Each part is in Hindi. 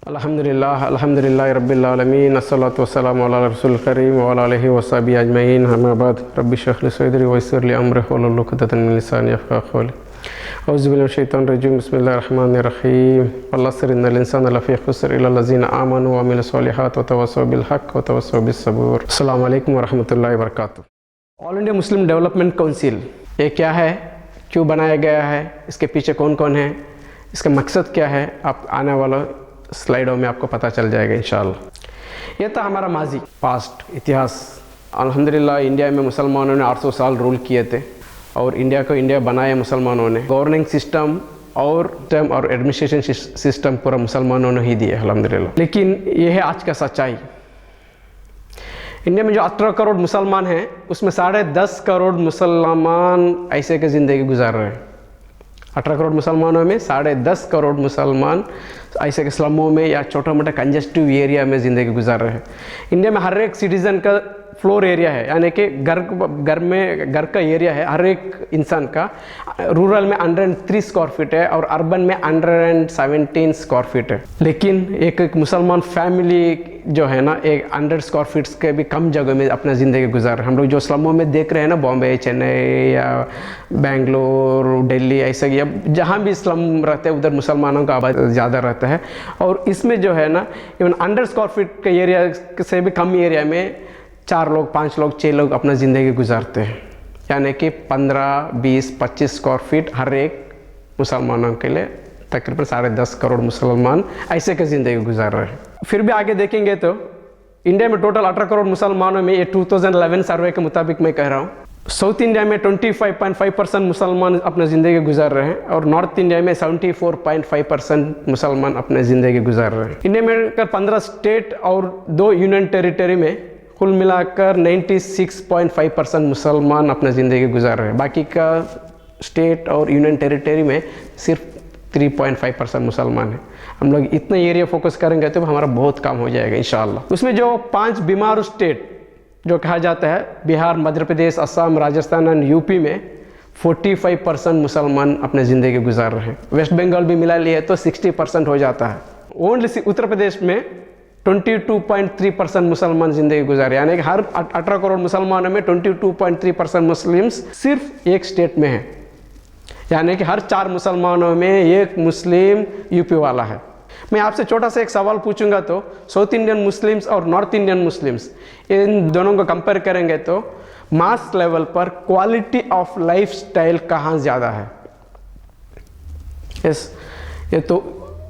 अल्हम्दुलिल्लाह रब्बिल आलमीन अस्सलातु वस्सलामु अला रसूलिल करीम व अला आलिहि व सहबिहि अजमईन अम्मा बाद रब्बि इश्रह लि सदरी व यस्सिर लि अमरी वहलुल उक़दतम मिन लिसानी यफ़क़हू क़ौली औज़ु बिल्लाहि मिनश शैतानिर रजीम बिस्मिल्लाहिर रहमानिर रहीम वल अस्र इन्नल इंसाना लफ़ी ख़ुस्र इल्ला लज़ीना आमनु व अमिलुस सालिहात व तवस्सौ बिल हक़्क़ व तवस्सौ बिस सब्र। अस्सलामु अलैकुम व रहमतुल्लाहि व बरकातुहू। All India Muslim development council ये क्या है, क्यों बनाया गया है, इसके पीछे कौन कौन है, इसका मकसद क्या है, आप आने वाला स्लाइडों में आपको पता चल जाएगा इंशाअल्लाह। यह था हमारा माजी पास्ट इतिहास। अल्हम्दुलिल्लाह इंडिया में मुसलमानों ने 800 साल रूल किए थे और इंडिया को इंडिया बनाया मुसलमानों ने। गवर्निंग सिस्टम और एडमिनिस्ट्रेशन सिस्टम पूरा मुसलमानों ने ही दिया अल्हम्दुलिल्लाह। लेकिन यह है आज का सच्चाई। इंडिया में जो 18 करोड़ मुसलमान हैं उसमें 10.5 करोड़ मुसलमान ऐसे की ज़िंदगी गुजार रहे हैं। 18 करोड़ मुसलमानों में 10.5 करोड़ मुसलमान ऐसे के स्लमों में या छोटा मोटा कंजेस्टिव एरिया में ज़िंदगी गुजार रहे हैं। इंडिया में हर एक सिटीज़न का फ्लोर एरिया है, यानी कि घर का एरिया है हर एक इंसान का। रूरल में 103 स्क्वायर फीट है और अर्बन में 117 स्क्वायर फीट है। लेकिन एक मुसलमान फैमिली जो है ना, एक 100 स्क्वायर फीट्स के भी कम जगह में अपना ज़िंदगी गुजार रहे हैं। हम लोग जो स्लमों में देख रहे हैं ना, बॉम्बे, चेन्नई या बेंगलोर, दिल्ली, ऐसे या जहाँ भी स्लम रहते हैं उधर मुसलमानों का आबादी ज़्यादा रहता है। और इसमें जो है ना, इवन 100 स्क्वायर फीट के एरिया से भी कम एरिया में 4 लोग, 5 लोग, 6 लोग अपना ज़िंदगी गुजारते हैं। यानी कि 15, 20, 25 स्क्वायर फीट हर एक मुसलमानों के लिए तकरीबन 10.5 करोड़ मुसलमान ऐसे की ज़िंदगी गुजार रहे हैं। फिर भी आगे देखेंगे तो इंडिया में टोटल 18 करोड़ मुसलमानों में, ये 2011 सर्वे के मुताबिक मैं कह रहा हूँ, साउथ इंडिया में 25.5% मुसलमान अपनी ज़िंदगी गुजार रहे हैं और नॉर्थ इंडिया में 74.5% मुसलमान अपनी ज़िंदगी गुजार रहे हैं। इंडिया में 15 स्टेट और 2 यूनियन टेरिटरी में कुल मिलाकर 96.5% मुसलमान अपनी ज़िंदगी गुजार रहे हैं। बाकी का स्टेट और यूनियन टेरिटरी में सिर्फ 3.5% मुसलमान हैं। हम लोग इतना एरिया फोकस करेंगे तो हमारा बहुत काम हो जाएगा इंशाअल्लाह। उसमें जो 5 बीमार स्टेट जो कहा जाता है, बिहार, मध्य प्रदेश, असम, राजस्थान और यूपी में 45% मुसलमान अपनी ज़िंदगी गुजार रहे हैं। वेस्ट बंगाल भी मिला लिए तो 60% हो जाता है। ओनली उत्तर प्रदेश में 22.3% मुसलमान ज़िंदगी गुजार, यानी कि हर 18 करोड़ मुसलमानों में 22.3% मुस्लिम्स सिर्फ एक स्टेट में हैं। यानी कि हर 4 मुसलमानों में एक मुस्लिम यूपी वाला है। मैं आपसे छोटा सा एक सवाल पूछूंगा तो साउथ इंडियन मुस्लिम्स और नॉर्थ इंडियन मुस्लिम्स, इन दोनों को कंपेयर करेंगे तो मास लेवल पर क्वालिटी ऑफ लाइफ स्टाइल कहाँ ज़्यादा है? यस, ये तो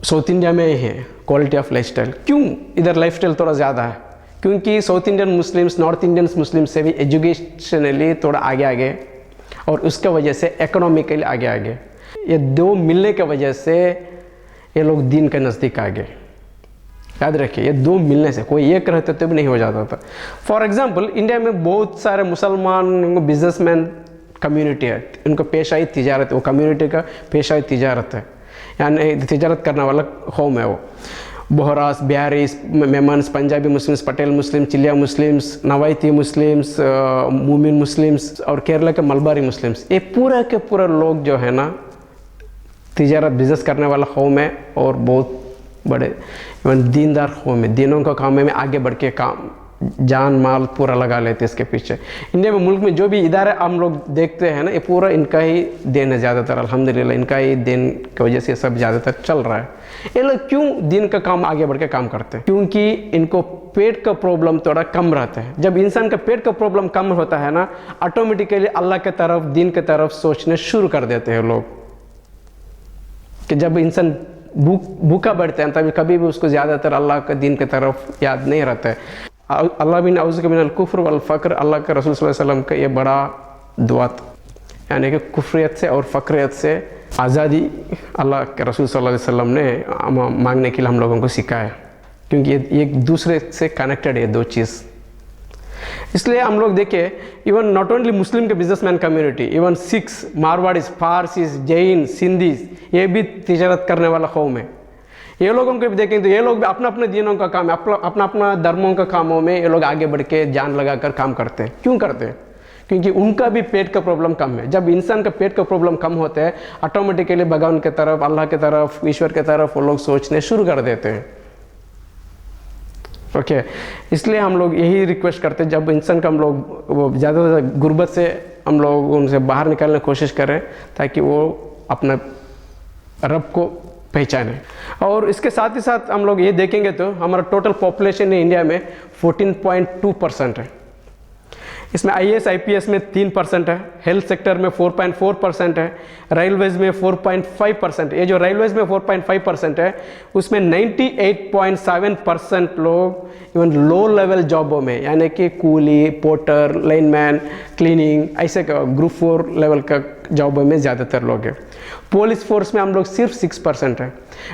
साउथ इंडिया में ही है क्वालिटी ऑफ लाइफ स्टाइल। क्यों इधर लाइफ स्टाइल थोड़ा ज़्यादा है? क्योंकि south Indian Muslims north Indian Muslims से भी एजुकेशनली थोड़ा आगे और उसके वजह से इकोनॉमिकली आगे। ये 2 मिलने के वजह से ये लोग दीन के नज़दीक आ गए। याद रखिए, ये 2 मिलने से, कोई एक रहते तो भी नहीं हो जाता था। फॉर एग्जांपल, इंडिया में बहुत सारे मुसलमान बिजनेसमैन कम्युनिटी है, उनको पेशा ही तिजारत, वो कम्युनिटी का पेशा ही तिजारत है, यानी तिजारत करने वाला कौम है वो। Bohras, Biharis, Memons, Punjabi Muslims, Patel Muslims, Chiliya Muslims, Navayati Muslims, Momin Muslims और केरला के मलबारी मुस्लिम्स, ये पूरा के पूरा लोग जो है ना तिजारत बिजनेस करने वाला कौम है और बहुत बड़े इवन दीनदार कौम है। दीनों का काम में आगे बढ़ के काम जान माल पूरा लगा लेते इसके पीछे। इंडिया में मुल्क में जो भी इदारे हम लोग देखते हैं ना, ये पूरा इनका ही देन है ज़्यादातर। अल्हम्दुलिल्लाह इनका ही देन की वजह से सब ज़्यादातर चल रहा है। ये लोग क्यों दिन का काम आगे बढ़ के काम करते हैं? क्योंकि इनको पेट का प्रॉब्लम थोड़ा कम रहता है। जब इंसान का पेट का प्रॉब्लम कम होता है ना, ऑटोमेटिकली अल्लाह के तरफ, दीन के तरफ सोचने शुरू कर देते हैं लोग। कि जब इंसान भूखा बैठते हैं तभी कभी भी उसको ज़्यादातर अल्लाह के दीन की तरफ याद नहीं रहता है। अल्लाह बिन औज़ु मिनल कुफ्र वल फ़क्र, अल्लाह के रसूल सल्लल्लाहु अलैहि वसल्लम का ये बड़ा दुआ था, यानी कि कुफ्रियत से और फ़क्रियत से आज़ादी अल्लाह के रसूल सल्लल्लाहु अलैहि वसल्लम ने मांगने के लिए हम लोगों को सिखाया। क्योंकि ये एक दूसरे से कनेक्टेड है 2 चीज़। इसलिए हम लोग देखें, इवन नॉट ओनली मुस्लिम के businessman community, even Sikhs, Marwaris, Parsis, Jain, Sindhis, ये भी तिजारत करने वाला कौम है। ये लोगों को भी देखें तो ये लोग भी अपना अपने दिनों का काम, अपना धर्मों का कामों में ये लोग आगे बढ़ के जान लगाकर काम करते हैं। क्यों करते हैं? क्योंकि उनका भी पेट का प्रॉब्लम कम है। जब इंसान का पेट का प्रॉब्लम कम होता है ऑटोमेटिकली भगवान की तरफ, अल्लाह की तरफ, ईश्वर की तरफ वो लोग सोचने शुरू कर देते हैं। ओके इसलिए हम लोग यही रिक्वेस्ट करते हैं, जब इंसान का हम लोग वो ज़्यादा से ज़्यादा गुर्बत से हम लोग उनसे बाहर निकालने की कोशिश करें ताकि वो अपना रब को पहचाने। और इसके साथ ही साथ हम लोग ये देखेंगे तो हमारा टोटल पॉपुलेशन इंडिया में 14.2% है। इसमें IAS IPS में 3% है, हेल्थ सेक्टर में 4.4% है, रेलवेज में 4.5%। ये जो रेलवेज में 4.5% है उसमें 98.7% लोग इवन लो लेवल जॉबों में, यानी कि कूली, पोर्टर, लाइनमैन, क्लीनिंग, ऐसे ग्रुप 4 लेवल का जॉबों में ज़्यादातर लोग हैं। पुलिस फोर्स में हम लोग सिर्फ 6% है।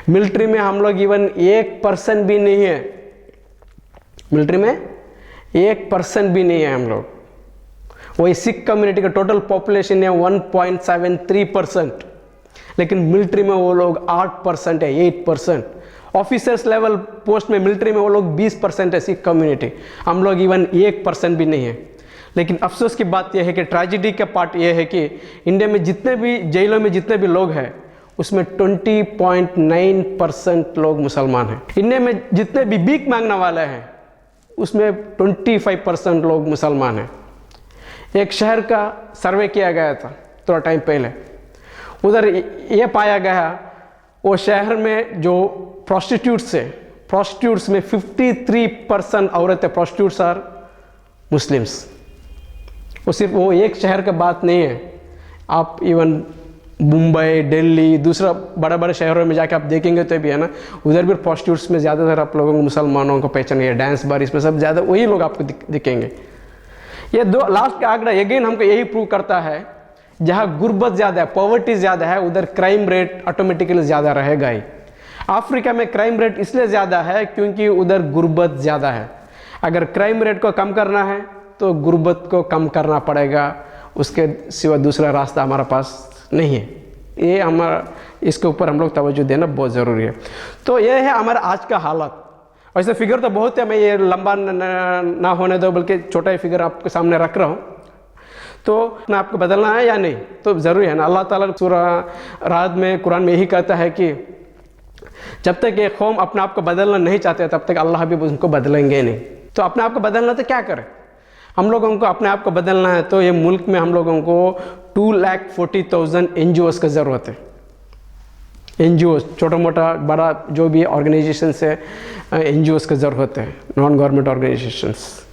मिलिट्री में हम लोग इवन 1% भी नहीं है, मिलिट्री में 1% भी नहीं है हम लोग। वही सिख कम्युनिटी का टोटल पॉपुलेशन है 1.73%, लेकिन मिलिट्री में वो लोग 8% है, 8%। ऑफिसर्स लेवल पोस्ट में मिलिट्री में वो लोग 20% है सिख कम्युनिटी, हम लोग इवन 1% भी नहीं है। लेकिन अफसोस की बात यह है कि ट्रेजिडी का पार्ट यह है कि इंडिया में जितने भी जेलों में जितने भी लोग हैं उसमें 20.9% लोग मुसलमान हैं। इंडिया में जितने भी भीख मांगने वाले हैं उसमें 25% लोग मुसलमान हैं। एक शहर का सर्वे किया गया था थोड़ा टाइम पहले, उधर ये पाया गया वो शहर में जो प्रोस्टिट्यूट्स में 53% औरतें प्रोस्टिट्यूट्स आर मुस्लिम्स। वो सिर्फ वो एक शहर का बात नहीं है, आप इवन मुंबई, दिल्ली, दूसरा बड़े बड़े शहरों में जाके आप देखेंगे तो भी है ना, उधर भी प्रोस्टिट्यूट्स में ज़्यादातर आप लोगों को मुसलमानों को पहचानेंगे, डांस बार इसमें सब ज़्यादा वही लोग आपको दिखेंगे। ये दो लास्ट का आंकड़ा अगेन हमको यही प्रूव करता है, जहाँ गुर्बत ज़्यादा है, पॉवर्टी ज़्यादा है, उधर क्राइम रेट ऑटोमेटिकली ज़्यादा रहेगा ही। अफ्रीका में क्राइम रेट इसलिए ज़्यादा है क्योंकि उधर गुर्बत ज़्यादा है। अगर क्राइम रेट को कम करना है तो गुर्बत को कम करना पड़ेगा, उसके सिवा दूसरा रास्ता हमारे पास नहीं है। ये हमारा इसके ऊपर हम लोग तवज्जो देना बहुत ज़रूरी है। तो ये है हमारा आज का हालत। वैसे फिगर तो बहुत है, मैं ये लंबा ना होने दो, बल्कि छोटा ही फिगर आपके सामने रख रहा हूँ। तो ना आपको बदलना है या नहीं, तो ज़रूरी है ना। अल्लाह ताला सूरा राद में, कुरान में यही कहता है कि जब तक ये कौम अपने आप को बदलना नहीं चाहते तब तक अल्लाह भी उनको बदलेंगे नहीं। तो अपने आप को बदलना तो क्या करें, हम लोगों को अपने आप को बदलना है तो ये मुल्क में हम लोगों को 2,40,000 NGOs का ज़रूरत है। NGOs छोटा मोटा बड़ा जो भी ऑर्गेनाइजेशंस है, NGOs का ज़रूरत है, नॉन गवर्नमेंट ऑर्गेनाइजेशंस।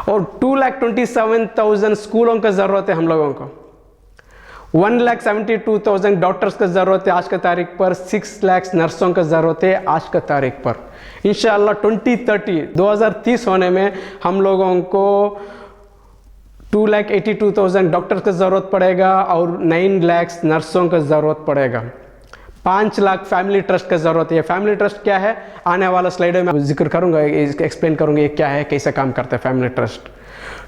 और 2,27,000 स्कूलों का ज़रूरत है हम लोगों को। 1,72,000 डॉक्टर्स का ज़रूरत है आज का तारीख पर। 6 लाख नर्सों का ज़रूरत है आज का तारीख पर। इंशाअल्लाह 2030 होने में हम लोगों को 2,82,000 डॉक्टर्स का ज़रूरत पड़ेगा और 9 लाख नर्सों का ज़रूरत पड़ेगा। 5 लाख फैमिली ट्रस्ट का ज़रूरत है। फैमिली ट्रस्ट क्या है, आने वाला स्लाइड में जिक्र करूंगा, एक्सप्लेन करूंगा ये क्या है, कैसे काम करता है family trust.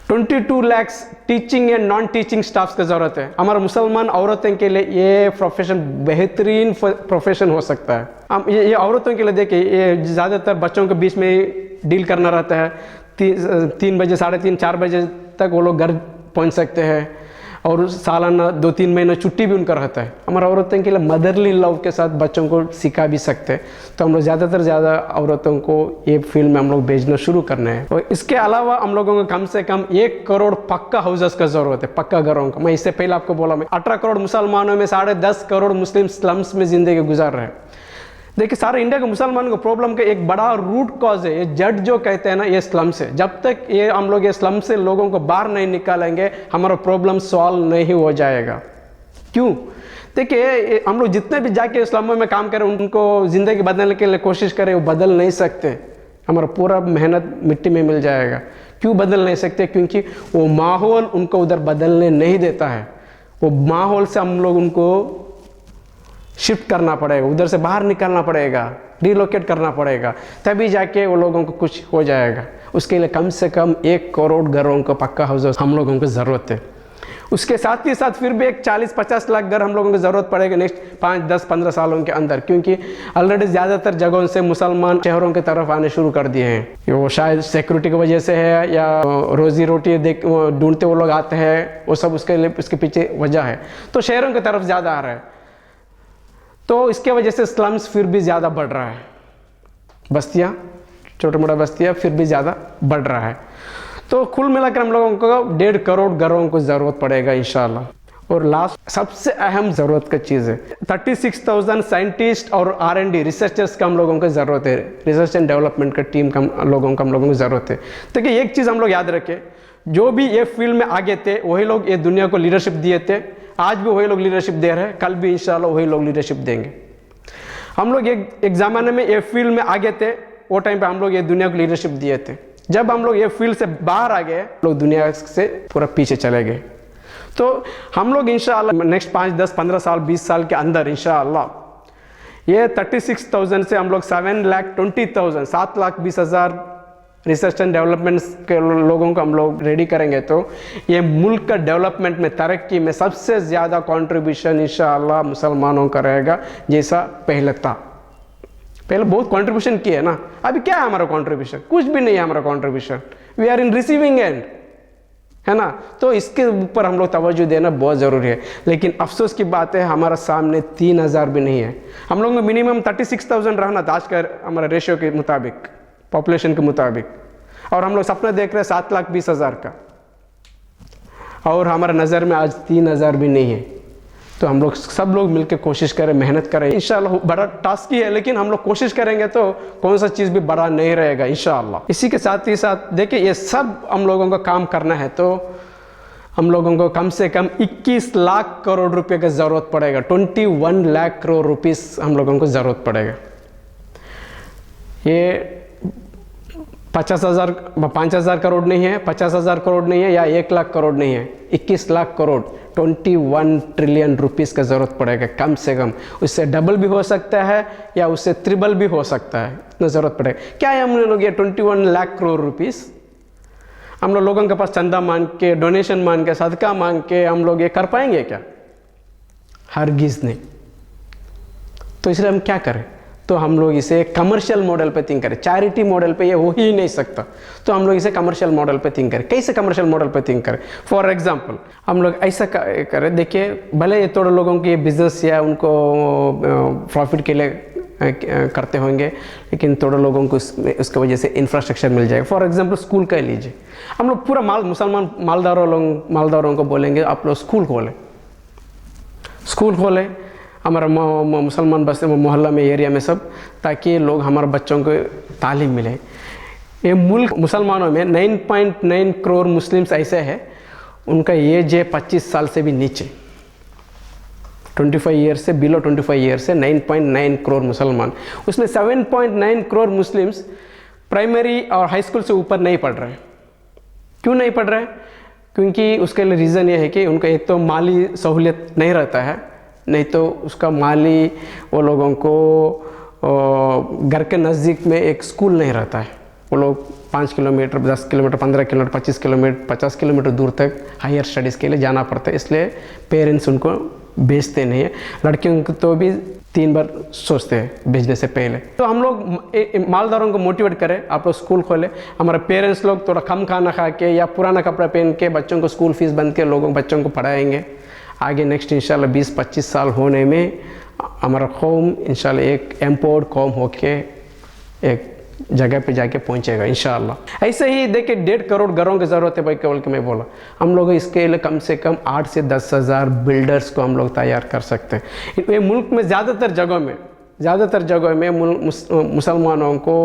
22 lakh teaching and non teaching staffs का ज़रूरत है। हमारे मुसलमान औरतों के लिए ये प्रोफेशन बेहतरीन प्रोफेशन हो सकता है। हम ये औरतों के लिए देखिए, ये ज़्यादातर बच्चों के बीच में डील करना रहता है। 3 बजे, 3:30, 4 बजे तक वो लोग घर पहुंच सकते हैं और सालाना 2-3 महीना छुट्टी भी उनका रहता है। हमारा औरतों के लिए मदरली लव के साथ बच्चों को सिखा भी सकते हैं। तो हम लोग ज़्यादा औरतों को ये फील्ड में हम लोग भेजना शुरू करना है। और इसके अलावा हम लोगों को कम से कम 1 करोड़ पक्का हाउसेस का ज़रूरत है, पक्का घरों का। मैं इससे पहले आपको बोला, मैं 18 करोड़ मुसलमानों में 10.5 करोड़ मुस्लिम स्लम्स में ज़िंदगी गुजार रहे हैं। देखिए, सारे इंडिया के मुसलमानों को प्रॉब्लम का एक बड़ा रूट कॉज है, ये जड़ जो कहते हैं ना, ये स्लम से। जब तक ये हम लोग ये स्लम से लोगों को बाहर नहीं निकालेंगे हमारा प्रॉब्लम सॉल्व नहीं हो जाएगा। क्यों? देखिए, हम लोग जितने भी जाके स्लमों में काम करें, उनको ज़िंदगी बदलने के लिए कोशिश करें, वो बदल नहीं सकते। हमारा पूरा मेहनत मिट्टी में मिल जाएगा। क्यों बदल नहीं सकते? क्योंकि वो माहौल उनको उधर बदलने नहीं देता है। वो माहौल से हम लोग उनको शिफ्ट करना पड़ेगा, उधर से बाहर निकालना पड़ेगा, रिलोकेट करना पड़ेगा, तभी जाके वो लोगों को कुछ हो जाएगा। उसके लिए कम से कम 1 करोड़ घरों को पक्का हाउस हम लोगों को ज़रूरत है। उसके साथ ही साथ फिर भी एक 40-50 लाख घर हम लोगों को ज़रूरत पड़ेगा नेक्स्ट 5, 10, 15 सालों के अंदर, क्योंकि ऑलरेडी ज़्यादातर जगहों से मुसलमान शहरों की तरफ आने शुरू कर दिए हैं। वो शायद सिक्योरिटी की वजह से है या रोज़ी रोटी ढूंढते वो लोग आते हैं, वो सब उसके पीछे वजह है। तो शहरों की तरफ ज़्यादा आ रहा है, तो इसके वजह से स्लम्स फिर भी ज़्यादा बढ़ रहा है। बस्तियाँ छोटा मोटा बस्ती है, फिर भी ज़्यादा बढ़ रहा है। तो कुल मिलाकर हम लोगों को 1.5 करोड़ घरों को ज़रूरत पड़ेगा इंशाल्लाह। और लास्ट सबसे अहम ज़रूरत का चीज़ है 36,000 साइंटिस्ट और R&D रिसर्चर्स का हम लोगों को ज़रूरत है। रिसर्च एंड डेवलपमेंट का टीम का हम लोगों को ज़रूरत है। तो कि एक चीज़ हम लोग याद रखें, जो भी ये फील्ड में आगे थे वही लोग ये दुनिया को लीडरशिप दिए थे, आज भी वही लोग लीडरशिप दे रहे हैं, कल भी इंशाल्लाह वही लोग लीडरशिप देंगे। हम लोग एक ज़माने में ये फील्ड में आगे थे, वो टाइम पे हम लोग ये दुनिया को लीडरशिप दिए थे। जब हम लोग ये फील्ड से बाहर आ गए, लोग दुनिया से पूरा पीछे चले गए। तो हम लोग इंशाल्लाह नेक्स्ट 5, 10, 15 साल, 20 साल के अंदर इंशाल्लाह ये 36,000 से हम लोग 7,20,000 7,20,000 रिसर्च एंड डेवलपमेंट के लोगों को हम लोग रेडी करेंगे, तो ये मुल्क का डेवलपमेंट में, तरक्की में सबसे ज़्यादा कंट्रीब्यूशन इंशाल्लाह मुसलमानों का रहेगा, जैसा पहले था। पहले बहुत कंट्रीब्यूशन किए ना, अभी क्या है हमारा कंट्रीब्यूशन? कुछ भी नहीं है हमारा contribution. We are in receiving end, है ना। तो इसके ऊपर हम लोग तवज्जो देना बहुत ज़रूरी है। लेकिन अफसोस की बात है, हमारा सामने 3,000 भी नहीं है। हम लोग में मिनिमम 36,000 रहना था आज का हमारा रेशियो के मुताबिक, पॉपुलेशन के मुताबिक, और हम लोग सपना देख रहे हैं 7,20,000 का, और हमारा नज़र में आज 3,000 भी नहीं है। तो हम लोग सब लोग मिलकर कोशिश करें, मेहनत करें। इंशाल्लाह बड़ा टास्क ही है, लेकिन हम लोग कोशिश करेंगे तो कौन सा चीज़ भी बड़ा नहीं रहेगा इंशाल्लाह। इसी के साथ ही साथ देखिए, ये सब हम लोगों को काम करना है तो हम लोगों को कम से कम 21 लाख करोड़ रुपए का ज़रूरत पड़ेगा। 21 लाख करोड़ रुपीस हम लोगों को ज़रूरत पड़ेगा। ये 5,000 करोड़ नहीं है, 50,000 करोड़ नहीं है, या 1 लाख करोड़ नहीं है, 21 लाख करोड़, 21 ट्रिलियन रुपीस का ज़रूरत पड़ेगा कम से कम। उससे डबल भी हो सकता है या उससे ट्रिपल भी हो सकता है, इतना ज़रूरत पड़ेगा। क्या है हम लोग ये 21 लाख करोड़ रुपीस हम लोगों के पास चंदा मांग के, डोनेशन मांग के, सदका मांग के हम लोग ये कर पाएंगे क्या? हरगिज़ नहीं। तो इसलिए हम क्या करें? तो हम लोग इसे कमर्शियल मॉडल पे थिंक करें। चैरिटी मॉडल पे ये हो ही नहीं सकता, तो हम लोग इसे कमर्शियल मॉडल पे थिंक करें। कैसे कमर्शियल मॉडल पे थिंक करें? फॉर एग्जांपल हम लोग ऐसा करें, देखिए भले ये थोड़े लोगों की बिजनेस या उनको प्रॉफिट के लिए करते होंगे, लेकिन थोड़े लोगों को उसकी वजह से इंफ्रास्ट्रक्चर मिल जाएगा। फॉर एग्जांपल स्कूल का लीजिए, हम लोग पूरा मुसलमान मालदारों को बोलेंगे आप लोग स्कूल खोलें हमारा मुसलमान बस्ती में, मोहल्ला में, एरिया में सब, ताकि लोग हमारे बच्चों को तालीम मिले। ये मुल्क मुसलमानों में 9.9 करोड़ मुस्लिम्स ऐसे हैं, उनका एज है 25 साल से भी नीचे, 25 ईयर से बिलो 25 ईयर से 9.9 करोड़ मुसलमान। उसमें 7.9 करोड़ मुस्लिम्स प्राइमरी और हाई स्कूल से ऊपर नहीं पढ़ रहे। क्यों नहीं पढ़ रहे? क्योंकि उसके लिए रीज़न ये है कि उनका एक तो माली सहूलियत नहीं रहता है, नहीं तो उसका माली वो लोगों को घर के नज़दीक में एक स्कूल नहीं रहता है। वो लोग 5 kilometre, 10 kilometre, 15 kilometre, 25 kilometre, 50 kilometre दूर तक हायर स्टडीज़ के लिए जाना पड़ता है, इसलिए पेरेंट्स उनको भेजते नहीं है। लड़कियों को तो भी 3 बार सोचते हैं भेजने से पहले। तो हम लोग मालदारों को मोटिवेट करें, आप लोग स्कूल खोलें। हमारे पेरेंट्स लोग थोड़ा कम खाना खा के या पुराना कपड़ा पहन के बच्चों को स्कूल फीस बंद के बच्चों को पढ़ाएंगे। आगे नेक्स्ट इंशाल्लाह 20-25 साल होने में हमारा कौम इंशाल्लाह एक एम्पावर्ड कौम होके एक जगह पे जाके पहुंचेगा इंशाल्लाह। ऐसे ही देखिए 1.5 करोड़ घरों की ज़रूरत है भाई, केवल कि मैं बोला हम लोग इसके लिए कम से कम 8 से 10 हज़ार बिल्डर्स को हम लोग तैयार कर सकते हैं। ये मुल्क में ज़्यादातर जगहों में मुसलमानों को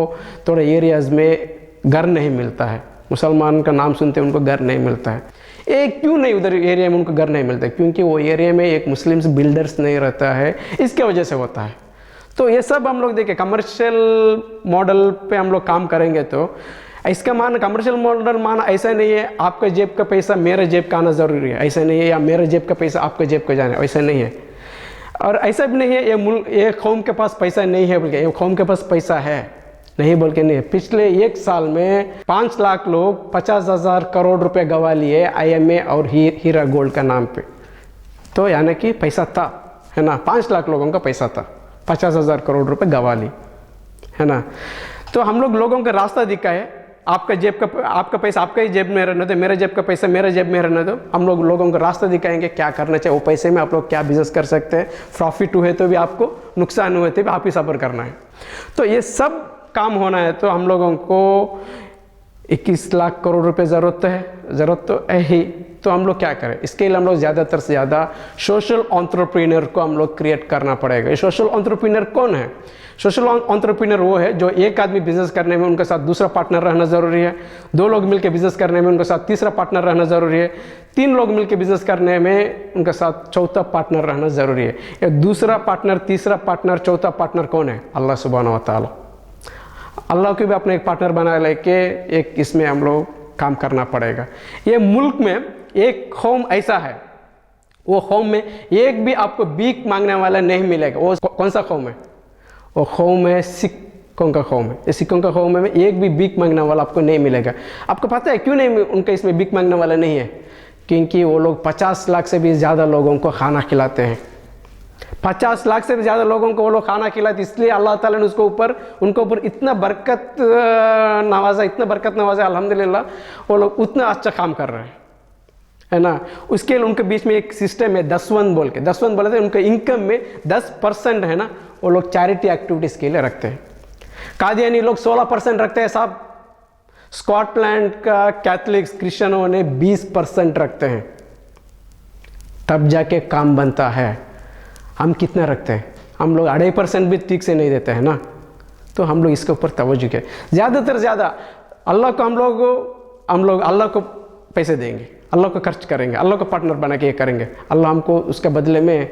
थोड़े एरियाज़ में घर नहीं मिलता है। मुसलमान का नाम सुनते उनको घर नहीं मिलता है। क्यों नहीं उधर एरिया में उनको घर नहीं मिलता? क्योंकि वो एरिया में एक मुस्लिम्स बिल्डर्स नहीं रहता है, इसके वजह से होता है। तो ये सब हम लोग देखें कमर्शियल मॉडल पे हम लोग काम करेंगे, तो इसका मान कमर्शियल मॉडल माना ऐसा नहीं है आपका जेब का पैसा मेरे जेब का आना ज़रूरी है, ऐसा नहीं है, या मेरे जेब का पैसा आपके जेब का जाना, ऐसा नहीं है। और ऐसा भी नहीं है ये कौम के पास पैसा नहीं है बोल के, ये कौम के पास पैसा है नहीं बोल के नहीं है। पिछले 1 साल में 5 लाख लोग 50,000 करोड़ रुपए गवा लिए IMA और हीरा गोल्ड का नाम पे। तो यानी कि पैसा था, है ना, 5 लाख लोगों का पैसा था, 50,000 करोड़ रुपए गवा ली, है ना। तो हम लोगों का रास्ता दिखाए, आपका पैसा आपका ही जेब में रहने दो, मेरे जेब का पैसा मेरे जेब में रहने दो। हम लोगों को रास्ता दिखाएंगे क्या करना चाहिए, वो पैसे में आप लोग क्या बिजनेस कर सकते हैं, प्रॉफिट हुए तो भी आपको, नुकसान हुए तो भी आप ही सब्र करना है। तो ये सब काम होना है तो हम लोगों को 21 लाख करोड़ रुपए ज़रूरत तो है ही। तो हम लोग क्या करें, इसके लिए हम लोग ज़्यादातर से ज़्यादा सोशल एंटरप्रेन्योर को हम लोग क्रिएट करना पड़ेगा। ये सोशल एंटरप्रेन्योर कौन है? सोशल एंटरप्रेन्योर वो है जो एक आदमी बिजनेस करने में उनके साथ दूसरा पार्टनर रहना ज़रूरी है, 2 लोग मिलकर बिजनेस करने में उनके साथ तीसरा पार्टनर रहना ज़रूरी है, 3 लोग मिलकर बिजनेस करने में उनके साथ चौथा पार्टनर रहना ज़रूरी है। ये दूसरा पार्टनर, तीसरा पार्टनर, चौथा पार्टनर कौन है? अल्लाह सुब्हानहू व तआला। अल्लाह को भी अपने एक पार्टनर बना लेके एक इसमें हम लोग काम करना पड़ेगा। ये मुल्क में एक कौम ऐसा है, वो कौम में एक भी आपको भीख मांगने वाला नहीं मिलेगा। वो कौन सा कौम है? वो कौम है सिखों का कौम है। ये सिखों का कौम में एक भी भीख मांगने वाला आपको नहीं मिलेगा। आपको पता है क्यों नहीं उनका इसमें भीख मांगने वाला नहीं है? क्योंकि वो लोग 50 लाख से भी ज़्यादा लोगों को खाना खिलाते हैं। 50 लाख से भी ज़्यादा लोगों को वो लोग खाना खिलाते, इसलिए अल्लाह ताला ने उनके ऊपर इतना बरकत नवाजा अल्हम्दुलिल्लाह। वो लोग उतना अच्छा काम कर रहे हैं, है ना। उसके लिए उनके बीच में एक सिस्टम है दसवंत बोले थे। उनके इनकम में 10% है ना, वो लोग चैरिटी एक्टिविटीज़ के लिए रखते हैं। कादियानी लोग 16% रखते हैं साहब। स्कॉटलैंड का कैथलिक्स क्रिश्चियनों ने 20% रखते हैं, तब जाके काम बनता है। हम कितना रखते हैं? हम लोग 2.5% भी ठीक से नहीं देते हैं ना। तो हम लोग इसके ऊपर तवज्जो करें ज़्यादातर ज़्यादा। अल्लाह को हम लोग अल्लाह को पैसे देंगे, अल्लाह को खर्च करेंगे, अल्लाह को पार्टनर बना के ये करेंगे, अल्लाह हमको उसके बदले में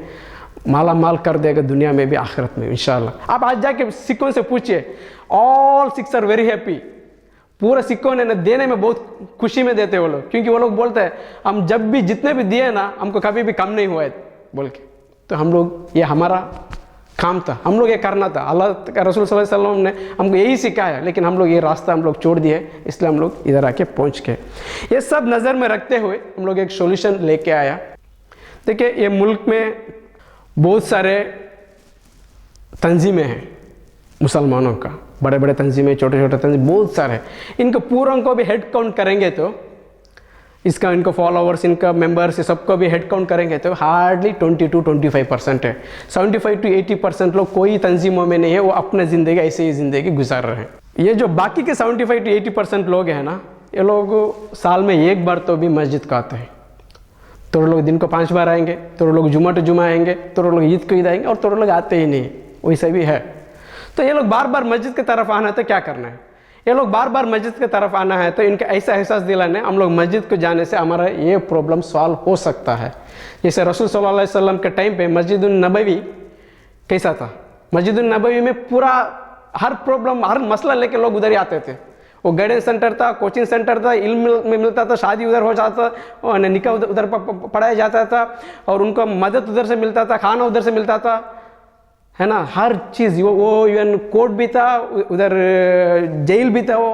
माला माल कर देगा, दुनिया में भी आखिरत में इंशाल्लाह। आप आज जाके सिखों से पूछिए, all Sikhs are very happy. पूरे सिखों ने देने में बहुत खुशी में देते वो लोग, क्योंकि वो लोग बोलते हैं हम जब भी जितने भी दिए ना, हमको कभी भी कम नहीं हुआ है बोल के। तो हम लोग, ये हमारा काम था, हम लोग ये करना था। अल्लाह का रसूल सल्लल्लाहु अलैहि वसल्लम ने हमको यही सिखाया, लेकिन हम लोग ये रास्ता हम लोग छोड़ दिए, इसलिए हम लोग इधर आके पहुंच गए। ये सब नज़र में रखते हुए हम लोग एक सॉल्यूशन लेके आया। देखिए, ये मुल्क में बहुत सारे तंजीमें हैं मुसलमानों का, बड़े बड़े तंजीमें, छोटे छोटे तंजीम, बहुत सारे। इनको पूरों को भी हेड काउंट करेंगे तो इनको फॉलोवर्स, इनका मेंबर्स, ये सबको भी हेड काउंट करेंगे तो हार्डली 20-25% है। 75-80% लोग कोई तंजीमों में नहीं है, वो अपने ज़िंदगी ऐसे ही ज़िंदगी गुजार रहे हैं। ये जो बाकी के 75-80% लोग हैं ना, ये लोग साल में एक बार तो भी मस्जिद को आते हैं। थोड़े लोग दिन को 5 बार आएंगे, थोड़े लोग जुमा टू जुमा आएंगे, थोड़े लोग ईद को ईद आएंगे, और थोड़े लोग आते ही नहीं, वैसे भी है। तो ये लोग बार बार मस्जिद की तरफ आना है तो क्या करना है? ये लोग बार बार मस्जिद की तरफ आना है तो इनका ऐसा एहसास दिलाना है, हम लोग मस्जिद को जाने से हमारा ये प्रॉब्लम सॉल्व हो सकता है। जैसे रसूल सल्लल्लाहु अलैहि वसल्लम के टाइम पे मस्जिदुन नबवी कैसा था? मस्जिदुन नबवी में पूरा हर प्रॉब्लम, हर मसला लेके लोग उधर ही आते थे। वो गाइडेंस सेंटर था, कोचिंग सेंटर था, इल्म में मिलता था, शादी उधर हो जाता, और निकाह उधर पढ़ाया जाता था, और उनको मदद उधर से मिलता था, खाना उधर से मिलता था, है ना। हर चीज़, वो इवन कोर्ट भी था उधर, जेल भी था, वो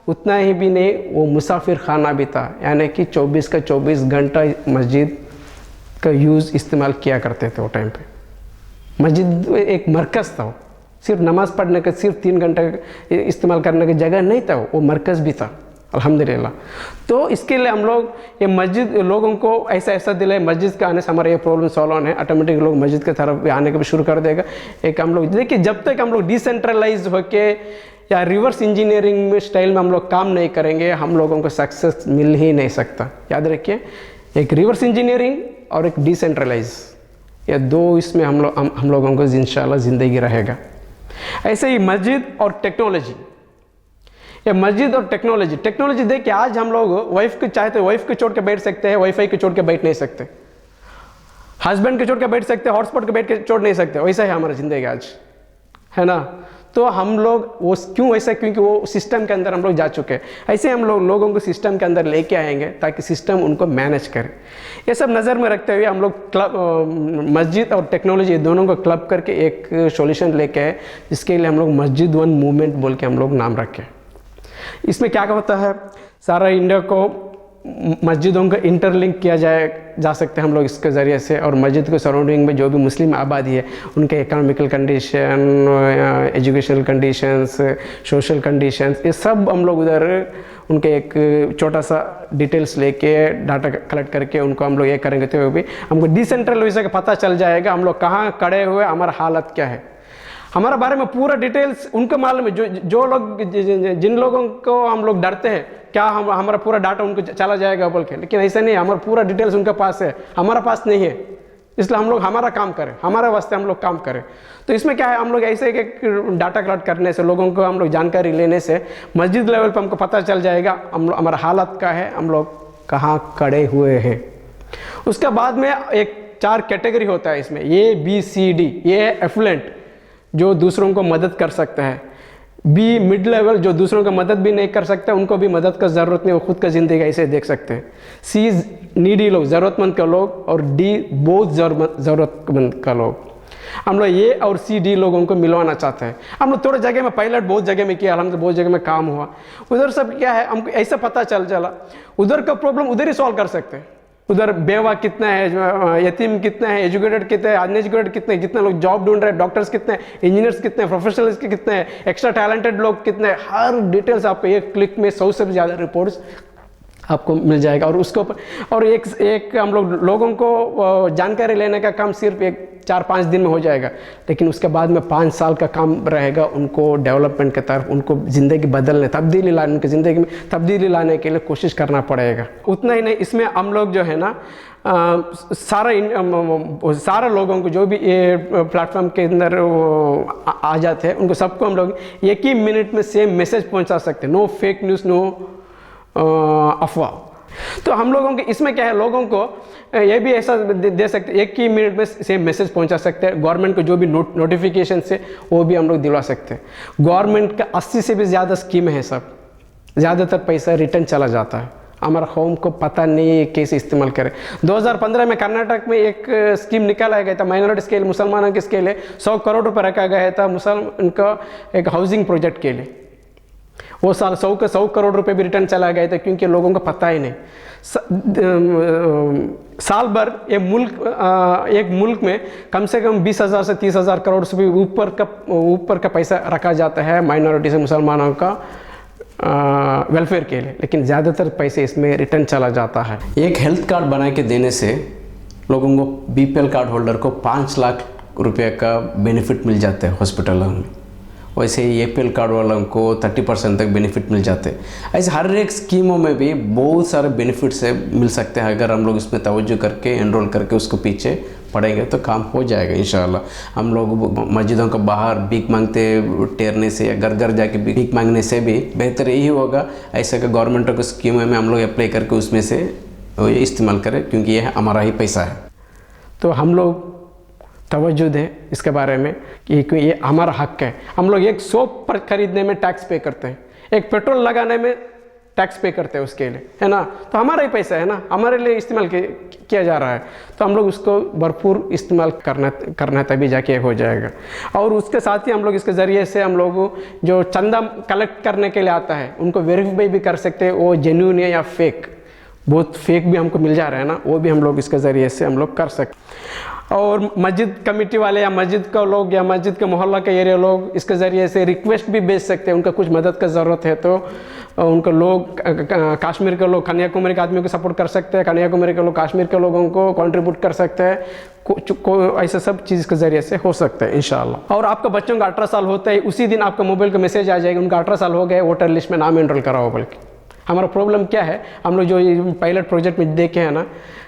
उतना ही भी नहीं, वो मुसाफिर खाना भी था। यानी कि 24 का 24 घंटा मस्जिद का यूज़ इस्तेमाल किया करते थे वो टाइम पे। मस्जिद एक मरकज़ था, सिर्फ नमाज़ पढ़ने का, सिर्फ 3 घंटे इस्तेमाल करने की जगह नहीं था, वो मरकज़ भी था अल्हम्दुलिल्लाह। तो इसके लिए हम लोग ये मस्जिद, लोगों को ऐसा दिलाए मस्जिद के आने से हमारा ये प्रॉब्लम सॉल्व होने है, ऑटोमेटिक लोग मस्जिद की तरफ आने के भी शुरू कर देगा। एक हम लोग देखिए, जब तक हम लोग डिसेंट्रलाइज होके या रिवर्स इंजीनियरिंग में स्टाइल में हम लोग काम नहीं करेंगे, हम लोगों को सक्सेस मिल ही नहीं सकता। याद रखिए, एक रिवर्स इंजीनियरिंग और एक डिसेंट्रलाइज, ये 2 इसमें हम लोगों को इंशाल्लाह ज़िंदगी रहेगा। ऐसे ही मस्जिद और टेक्नोलॉजी, ये मस्जिद और टेक्नोलॉजी देखिए, आज हम लोग वाइफ को चाहते वाइफ को छोड़ के बैठ सकते हैं, वाईफाई को छोड़ के बैठ नहीं सकते, हस्बैंड को छोड़ के बैठ सकते, हॉटस्पॉट को बैठ के छोड़ नहीं सकते, वैसा है हमारा ज़िंदगी आज, है ना। तो हम लोग वो क्यों ऐसा, क्योंकि वो सिस्टम के अंदर हम लोग जा चुके हैं। ऐसे हम लोगों को सिस्टम के अंदर लेके आएंगे ताकि सिस्टम उनको मैनेज करे। ये सब नज़र में रखते हुए हम लोग मस्जिद और टेक्नोलॉजी दोनों को क्लब करके एक सॉल्यूशन लेके आए, जिसके लिए हम लोग मस्जिद वन मूवमेंट बोल के हम लोग नाम रखें। इसमें क्या होता है, सारा इंडिया को मस्जिदों का इंटरलिंक किया जा सकते हैं हम लोग इसके ज़रिए से, और मस्जिद के सराउंडिंग में जो भी मुस्लिम आबादी है उनके economical condition, educational conditions, social conditions, ये सब हम लोग उधर उनके एक छोटा सा डिटेल्स लेके डाटा कलेक्ट करके उनको हम लोग ये करेंगे, तो भी हमको डिसेंट्रलाइजेशन का पता चल जाएगा, हम लोग कहाँ खड़े हुए, हमारा हालत क्या है। हमारे बारे में पूरा डिटेल्स उनको मालूम है। जो लोग जिन लोगों को हम लोग डरते हैं क्या हमारा पूरा डाटा उनको चला जाएगा बोल के, लेकिन ऐसा नहीं, हमारा पूरा डिटेल्स उनके पास है, हमारा पास नहीं है। इसलिए हम लोग हमारा काम करें, हमारे वास्ते हम लोग काम करें। तो इसमें क्या है, हम लोग ऐसे एक डाटा कलेक्ट करने से, लोगों को हम लोग जानकारी लेने से मस्जिद लेवल पर हमको पता चल जाएगा हमारा हालत क्या है, हम लोग कहाँ खड़े हुए हैं। उसके बाद में एक 4 कैटेगरी होता है इसमें, ABCD। ये एफ्लुएंट जो दूसरों को मदद कर सकता है, B मिड लेवल जो दूसरों को मदद भी नहीं कर सकता, उनको भी मदद का ज़रूरत नहीं, वो खुद का ज़िंदगी ऐसे देख सकते हैं। C नीडी लोग, ज़रूरतमंद का लोग, और D बहुत ज़रूरतमंद का लोग। हम लोग A और C D लोगों को मिलवाना चाहते हैं। हम लोग थोड़े जगह में पायलट बहुत जगह में किया, अलहमदुलिल्लाह बहुत जगह में काम हुआ। उधर सब क्या है, हमको ऐसा पता चला उधर का प्रॉब्लम उधर ही सॉल्व कर सकते हैं। उधर बेवा कितना है, यतीम कितना है, एजुकेटेड कितने हैं, अनएजुकेटेड कितने, कितने लोग जॉब ढूंढ रहे हैं, डॉक्टर्स कितने हैं, इंजीनियर्स कितने हैं, प्रोफेशनल्स के कितने हैं, एक्स्ट्रा टैलेंटेड लोग कितने हैं, हर डिटेल्स आपको एक क्लिक में 100 से भी ज़्यादा रिपोर्ट्स आपको मिल जाएगा। और उसको और एक हम लोगों को जानकारी लेने का काम सिर्फ 4-5 दिन में हो जाएगा, लेकिन उसके बाद में 5 साल का काम रहेगा उनको डेवलपमेंट की तरफ, उनको ज़िंदगी बदलने, तब्दीली लाने, उनकी ज़िंदगी में तब्दीली लाने के लिए कोशिश करना पड़ेगा। उतना ही नहीं, इसमें हम लोग जो है ना सारा लोगों को जो भी ये प्लेटफॉर्म के अंदर आ जाते हैं, उनको सबको हम लोग एक ही मिनट में सेम मैसेज पहुंचा सकते हैं। नो फेक न्यूज़, नो अफवाह। तो हम लोगों के इसमें क्या है, लोगों को ये भी ऐसा दे सकते, एक ही मिनट में सेम मैसेज पहुंचा सकते हैं। गवर्नमेंट को जो भी नोटिफिकेशन से वो भी हम लोग दिलवा सकते हैं। गवर्नमेंट का 80 से भी ज़्यादा स्कीम है, सब ज़्यादातर पैसा रिटर्न चला जाता है। हमारा कौम को पता नहीं है कैसे इस्तेमाल करें। 2015 में कर्नाटक में एक स्कीम निकाला गया था, माइनॉरिटी के लिए, मुसलमानों के इसके लिए 100 करोड़ रुपये रखा गया था मुसलमान का एक हाउसिंग प्रोजेक्ट के लिए। वो साल 100 करोड़ रुपए भी रिटर्न चला गया था, क्योंकि लोगों को पता ही नहीं। साल भर एक मुल्क में कम से कम 20,000 से 30,000 करोड़ से भी ऊपर का पैसा रखा जाता है माइनॉरिटी से मुसलमानों का वेलफेयर के लिए, लेकिन ज़्यादातर पैसे इसमें रिटर्न चला जाता है। एक हेल्थ कार्ड बना के देने से लोगों को, BPL कार्ड होल्डर को 5 लाख रुपये का बेनिफिट मिल जाता है हॉस्पिटलों में। वैसे ही APL कार्ड वालों को 30% तक बेनिफिट मिल जाते हैं। ऐसे हर एक स्कीमों में भी बहुत सारे बेनिफिट्स मिल सकते हैं। अगर हम लोग इसमें तवज्जो करके एनरोल करके उसको पीछे पढ़ेंगे तो काम हो जाएगा इंशाल्लाह। हम लोग मस्जिदों को बाहर भीख मांगते टेरने से या घर घर जाके भीख मांगने से भी बेहतर यही होगा ऐसा कि गवर्नमेंट को स्कीमों में हम लोग अप्लाई करके उसमें से इस्तेमाल करें, क्योंकि यह हमारा ही पैसा है। तो हम लोग तवज्जो दें इसके बारे में कि ये हमारा हक है। हम लोग एक सोप पर खरीदने में टैक्स पे करते हैं, एक पेट्रोल लगाने में टैक्स पे करते हैं उसके लिए, है ना। तो हमारा ही पैसा है ना, हमारे लिए इस्तेमाल किया जा रहा है, तो हम लोग उसको भरपूर इस्तेमाल करना तभी जाके हो जाएगा। और उसके साथ ही हम लोग इसके ज़रिए से हम लोग जो चंदा कलेक्ट करने के लिए आता है उनको वेरीफाई भी कर सकते हैं वो जेन्युइन है या फेक। बहुत फेक भी हमको मिल जा रहा है ना, वो भी हम लोग इसके ज़रिए से हम लोग कर सकते। और मस्जिद कमेटी वाले या मस्जिद का लोग या मस्जिद के मोहल्ला के एरिया लोग इसके ज़रिए से रिक्वेस्ट भी भेज सकते हैं, उनका कुछ मदद का ज़रूरत है तो उनको लोग, कश्मीर के लोग कन्याकुमारी के आदमियों को सपोर्ट कर सकते हैं, कन्याकुमारी के लोग कश्मीर के लोगों को कंट्रीब्यूट कर सकते हैं। ऐसे सब चीज़ के ज़रिए से हो सकता है इंशाल्लाह। और आपका बच्चों का 18 साल होता है, उसी दिन आपका मोबाइल का मैसेज आ जाएगा उनका 18 साल हो गए, वोटर लिस्ट में नाम एनरोल कराओ। बल्कि हमारा प्रॉब्लम क्या है, हम लोग जो पायलट प्रोजेक्ट में देखे हैं ना,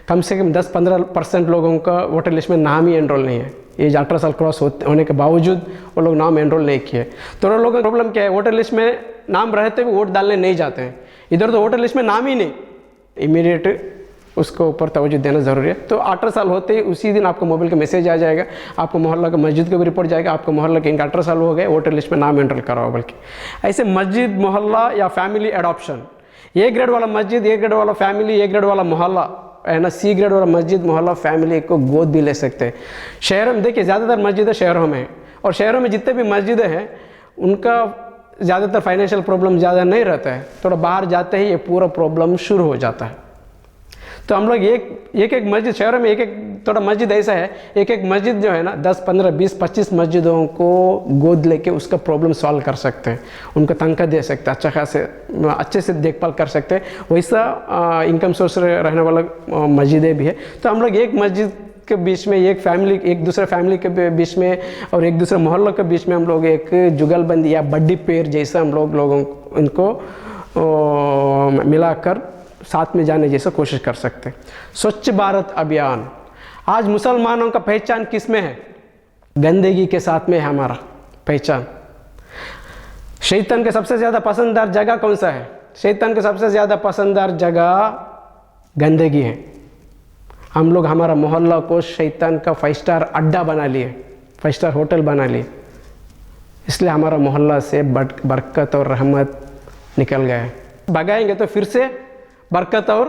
कम से कम 10-15% लोगों का वोटर लिस्ट में नाम ही एनरोल नहीं है। ये 18 साल क्रॉस होने के बावजूद वो लोग नाम एनरोल नहीं किए। तो लोगों का प्रॉब्लम क्या है, वोटर लिस्ट में नाम रहते हुए वोट डालने नहीं जाते हैं। इधर तो वोटर लिस्ट में नाम ही नहीं, इमीडिएट उसको ऊपर तवज्जो देना ज़रूरी है। तो 18 साल होते ही उसी दिन आपको मोबाइल का मैसेज आ जाएगा, आपको मोहल्ला का मस्जिद का भी रिपोर्ट जाएगा, आपको मोहल्ला के इनका 18 साल हो गए, वोटर लिस्ट में नाम एनरोल कराओ। बल्कि ऐसे मस्जिद, मोहल्ला या फैमिली एडॉप्शन, A ग्रेड वाला मस्जिद, A ग्रेड वाला फैमिली, A ग्रेड वाला मोहल्ला है ना, C ग्रेड वाला मस्जिद, मोहल्ला, फैमिली को गोद भी ले सकते हैं। शहरों में देखिए ज़्यादातर मस्जिदें शहरों में, और शहरों में जितने भी मस्जिदें हैं उनका ज़्यादातर फाइनेंशियल प्रॉब्लम ज़्यादा नहीं रहता है, थोड़ा बाहर जाते ही ये पूरा प्रॉब्लम शुरू हो जाता है। तो हम लोग एक मस्जिद, शहरों में एक थोड़ा मस्जिद ऐसा है, एक मस्जिद जो है ना 10, 15, 20, 25 मस्जिदों को गोद लेके उसका प्रॉब्लम सॉल्व कर सकते हैं, उनको तनख्वाह दे सकते हैं, अच्छे से देखभाल कर सकते हैं। वैसा इनकम सोर्स रहने वाला मस्जिदें भी है। तो हम लोग एक मस्जिद के बीच में, एक फैमिली एक दूसरे फैमिली के बीच में और एक दूसरे मोहल्लों के बीच में हम लोग एक जुगलबंदी या बड्डी पेड़ जैसा हम लोगों इनको मिलाकर साथ में जाने जैसा कोशिश कर सकते हैं। स्वच्छ भारत अभियान, आज मुसलमानों का पहचान किस में है? गंदगी के साथ में है हमारा पहचान। शैतान के सबसे ज़्यादा पसंददार जगह कौन सा है? शैतान के सबसे ज़्यादा पसंददार जगह गंदगी है। हम लोग हमारा मोहल्ला को शैतान का 5 स्टार अड्डा बना लिए, 5 स्टार होटल बना लिए, इसलिए हमारा मोहल्ला से बरकत और रहमत निकल गया है। भगाएंगे तो फिर से बरकत और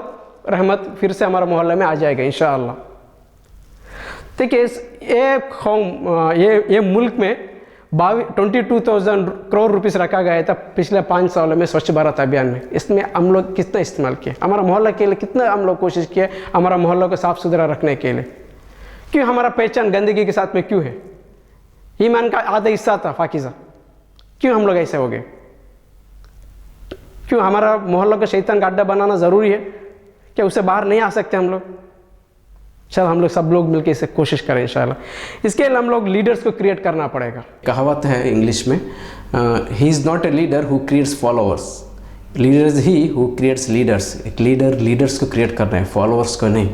रहमत फिर से हमारा मोहल्ला में आ जाएगा इंशाअल्लाह। देखिए ये मुल्क में 22,000 करोड़ रुपीस रखा गया था पिछले 5 सालों में स्वच्छ भारत अभियान में। इसमें हम लोग कितना इस्तेमाल किया? हमारा मोहल्ला के लिए कितना हम लोग कोशिश किए हमारा मोहल्ला को साफ़ सुथरा रखने के लिए? क्यों हमारा पहचान गंदगी के साथ में क्यों है? ईमान का आधा हिस्सा था पाकीज़ा, क्यों हम लोग ऐसे हो गए? क्यों हमारा मोहल्ला को शैतान का अड्डा बनाना ज़रूरी है? क्या उससे बाहर नहीं आ सकते हम लोग? चल हम लोग सब लोग मिलकर इसे कोशिश करें इंशाल्लाह। इसके लिए हम लोग लीडर्स को क्रिएट करना पड़ेगा। कहावत है इंग्लिश में, he is not a leader who creates followers, leader is he who creates leaders. एक लीडर लीडर्स को क्रिएट करना है, फॉलोअर्स को नहीं।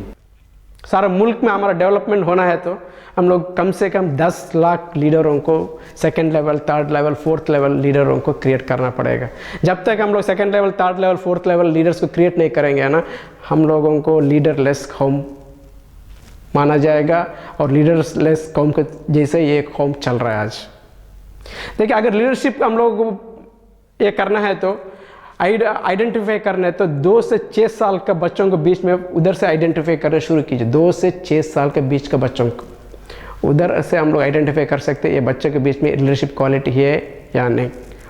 सारा मुल्क में हमारा डेवलपमेंट होना है तो हम लोग कम से कम 10 लाख लीडरों को, 2nd level, 3rd level, 4th level लीडरों को क्रिएट करना पड़ेगा। जब तक हम लोग 2nd level, 3rd level, 4th level leaders को क्रिएट नहीं करेंगे ना, हम लोगों को लीडरलेस कौम माना जाएगा और लीडरलेस कौम के जैसे ये कौम चल रहा है आज। देखिए अगर लीडरशिप हम लोग को ये करना है तो आइडेंटिफाई करना है तो 2 से 6 साल का बच्चों के बीच में उधर से आइडेंटिफाई करना शुरू कीजिए। 2 से 6 साल के बीच के बच्चों को उधर से हम लोग आइडेंटिफाई कर सकते हैं ये बच्चे के बीच में लीडरशिप क्वालिटी है या नहीं।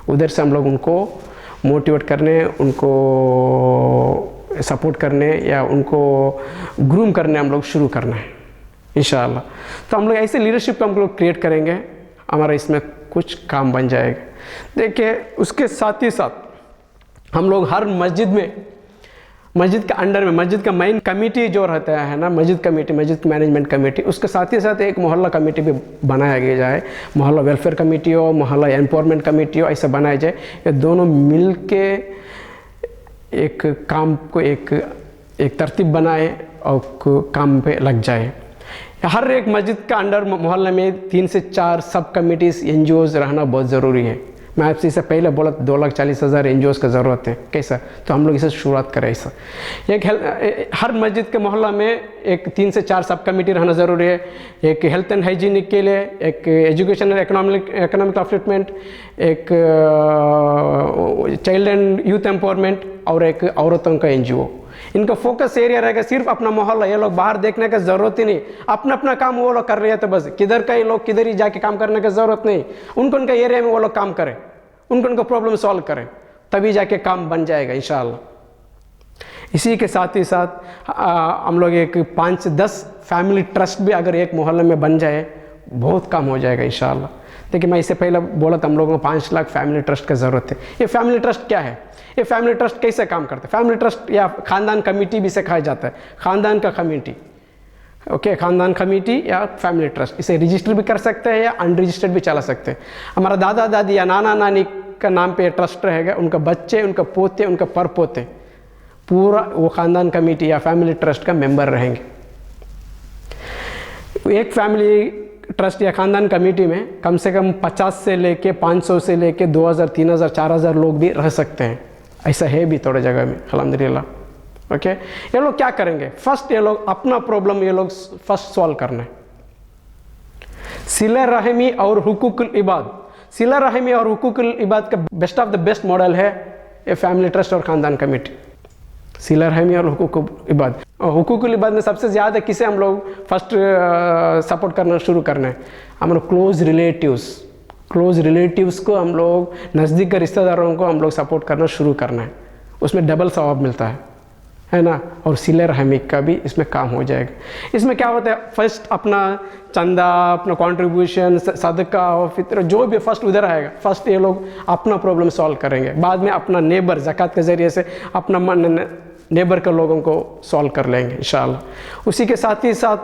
उधर से हम लोग उनको मोटिवेट करने, उनको सपोर्ट करने या उनको ग्रूम करने हम लोग शुरू करना है इंशाअल्लाह। तो हम लोग ऐसे लीडरशिप को हम लोग क्रिएट करेंगे, हमारा इसमें कुछ काम बन जाएगा। देखिए उसके साथ ही साथ हम लोग हर मस्जिद में, मस्जिद के अंडर में, मस्जिद का मेन कमेटी जो रहता है ना, मस्जिद कमेटी, मस्जिद मैनेजमेंट कमेटी, उसके साथ ही साथ एक मोहल्ला कमेटी भी बनाया गया जाए। मोहल्ला वेलफेयर कमेटी हो, मोहल्ला एम्पावरमेंट कमेटी हो, ऐसा बनाया जाए। ये दोनों मिल के एक काम को एक तरतीब बनाए और काम पे लग जाए। हर एक मस्जिद का अंडर मोहल्ले में 3 से 4 सब कमिटीज़, NGOs रहना बहुत ज़रूरी है। मैं आपसे इससे पहले बोला 2,40,000 NGOs का ज़रूरत है। कैसा? तो हम लोग इसे शुरुआत करें ऐसा। हर मस्जिद के मोहल्ला में एक 3 से 4 सब कमेटी रहना ज़रूरी है। एक हेल्थ एंड हाइजीनिक के लिए, एक एजुकेशन एंड इकोनॉमिक अपलिफ्टमेंट, एक चाइल्ड एंड यूथ एम्पावरमेंट और एक औरतों का NGO। इनका फोकस एरिया रहेगा सिर्फ अपना मोहल्ला। ये लोग बाहर देखने का ज़रूरत ही नहीं, अपना अपना काम वो लोग कर रहे हैं तो बस किधर का ये लोग किधर ही जाके काम करने का ज़रूरत नहीं। उनको उनका एरिया में वो लोग काम करें, उनको उनका प्रॉब्लम सॉल्व करें, तभी जाके काम बन जाएगा इंशाअल्लाह। इसी के साथ ही साथ हम लोग एक 5 से 10 फैमिली ट्रस्ट भी अगर एक मोहल्ले में बन जाए बहुत काम हो जाएगा इंशाअल्लाह। देखिए मैं इससे पहले बोला था हम लोगों को 5 लाख फैमिली ट्रस्ट की ज़रूरत है। ये फैमिली ट्रस्ट क्या है? ये फैमिली ट्रस्ट कैसे काम करते हैं? फैमिली ट्रस्ट या ख़ानदान कमेटी भी सिखाया जाता है। ख़ानदान का कमेटी, ओके, ख़ानदान कमेटी या फैमिली ट्रस्ट, इसे रजिस्टर भी कर सकते हैं या अनरजिस्टर्ड भी चला सकते हैं। हमारा दादा दादी या नाना नानी का नाम पे ट्रस्ट रहेगा, उनका बच्चे, उनका पोते, उनका परपोते पूरा वो ख़ानदान कमेटी या फैमिली ट्रस्ट का मेंबर रहेंगे। एक फैमिली ट्रस्ट या ख़ानदान कमेटी में कम से कम 50 से लेके 500 से लेके 2,000, 3,000, 4,000 लोग भी रह सकते हैं। ऐसा है भी थोड़े जगह में अल्हम्दुलिल्लाह। ओके, ये लोग क्या करेंगे? फर्स्ट ये लोग अपना प्रॉब्लम ये लोग फर्स्ट सॉल्व करना है। सिला रहमी और हुकूकुल इबाद, सिला रहमी और हुकूकुल इबाद का best of the best model है ये फैमिली ट्रस्ट और ख़ानदान कमेटी। सिला रहमी और हुकूकुल इबाद, हुकूकुल इबाद में सबसे ज़्यादा किसे हम लोग फर्स्ट सपोर्ट करना शुरू करना है? हमारे क्लोज रिलेटिव्स को हम लोग, नज़दीक के रिश्तेदारों को हम लोग सपोर्ट करना शुरू करना है। उसमें डबल सवाब मिलता है ना। और सिले रहमी का भी इसमें काम हो जाएगा। इसमें क्या होता है? फर्स्ट अपना चंदा, अपना कंट्रीब्यूशन, सदका और फितर जो भी फर्स्ट उधर आएगा, फर्स्ट ये लोग अपना प्रॉब्लम सॉल्व करेंगे। बाद में अपना नेबर ज़कात के ज़रिए से अपना नेबर के लोगों को सॉल्व कर लेंगे इंशाल्लाह। उसी के साथ ही साथ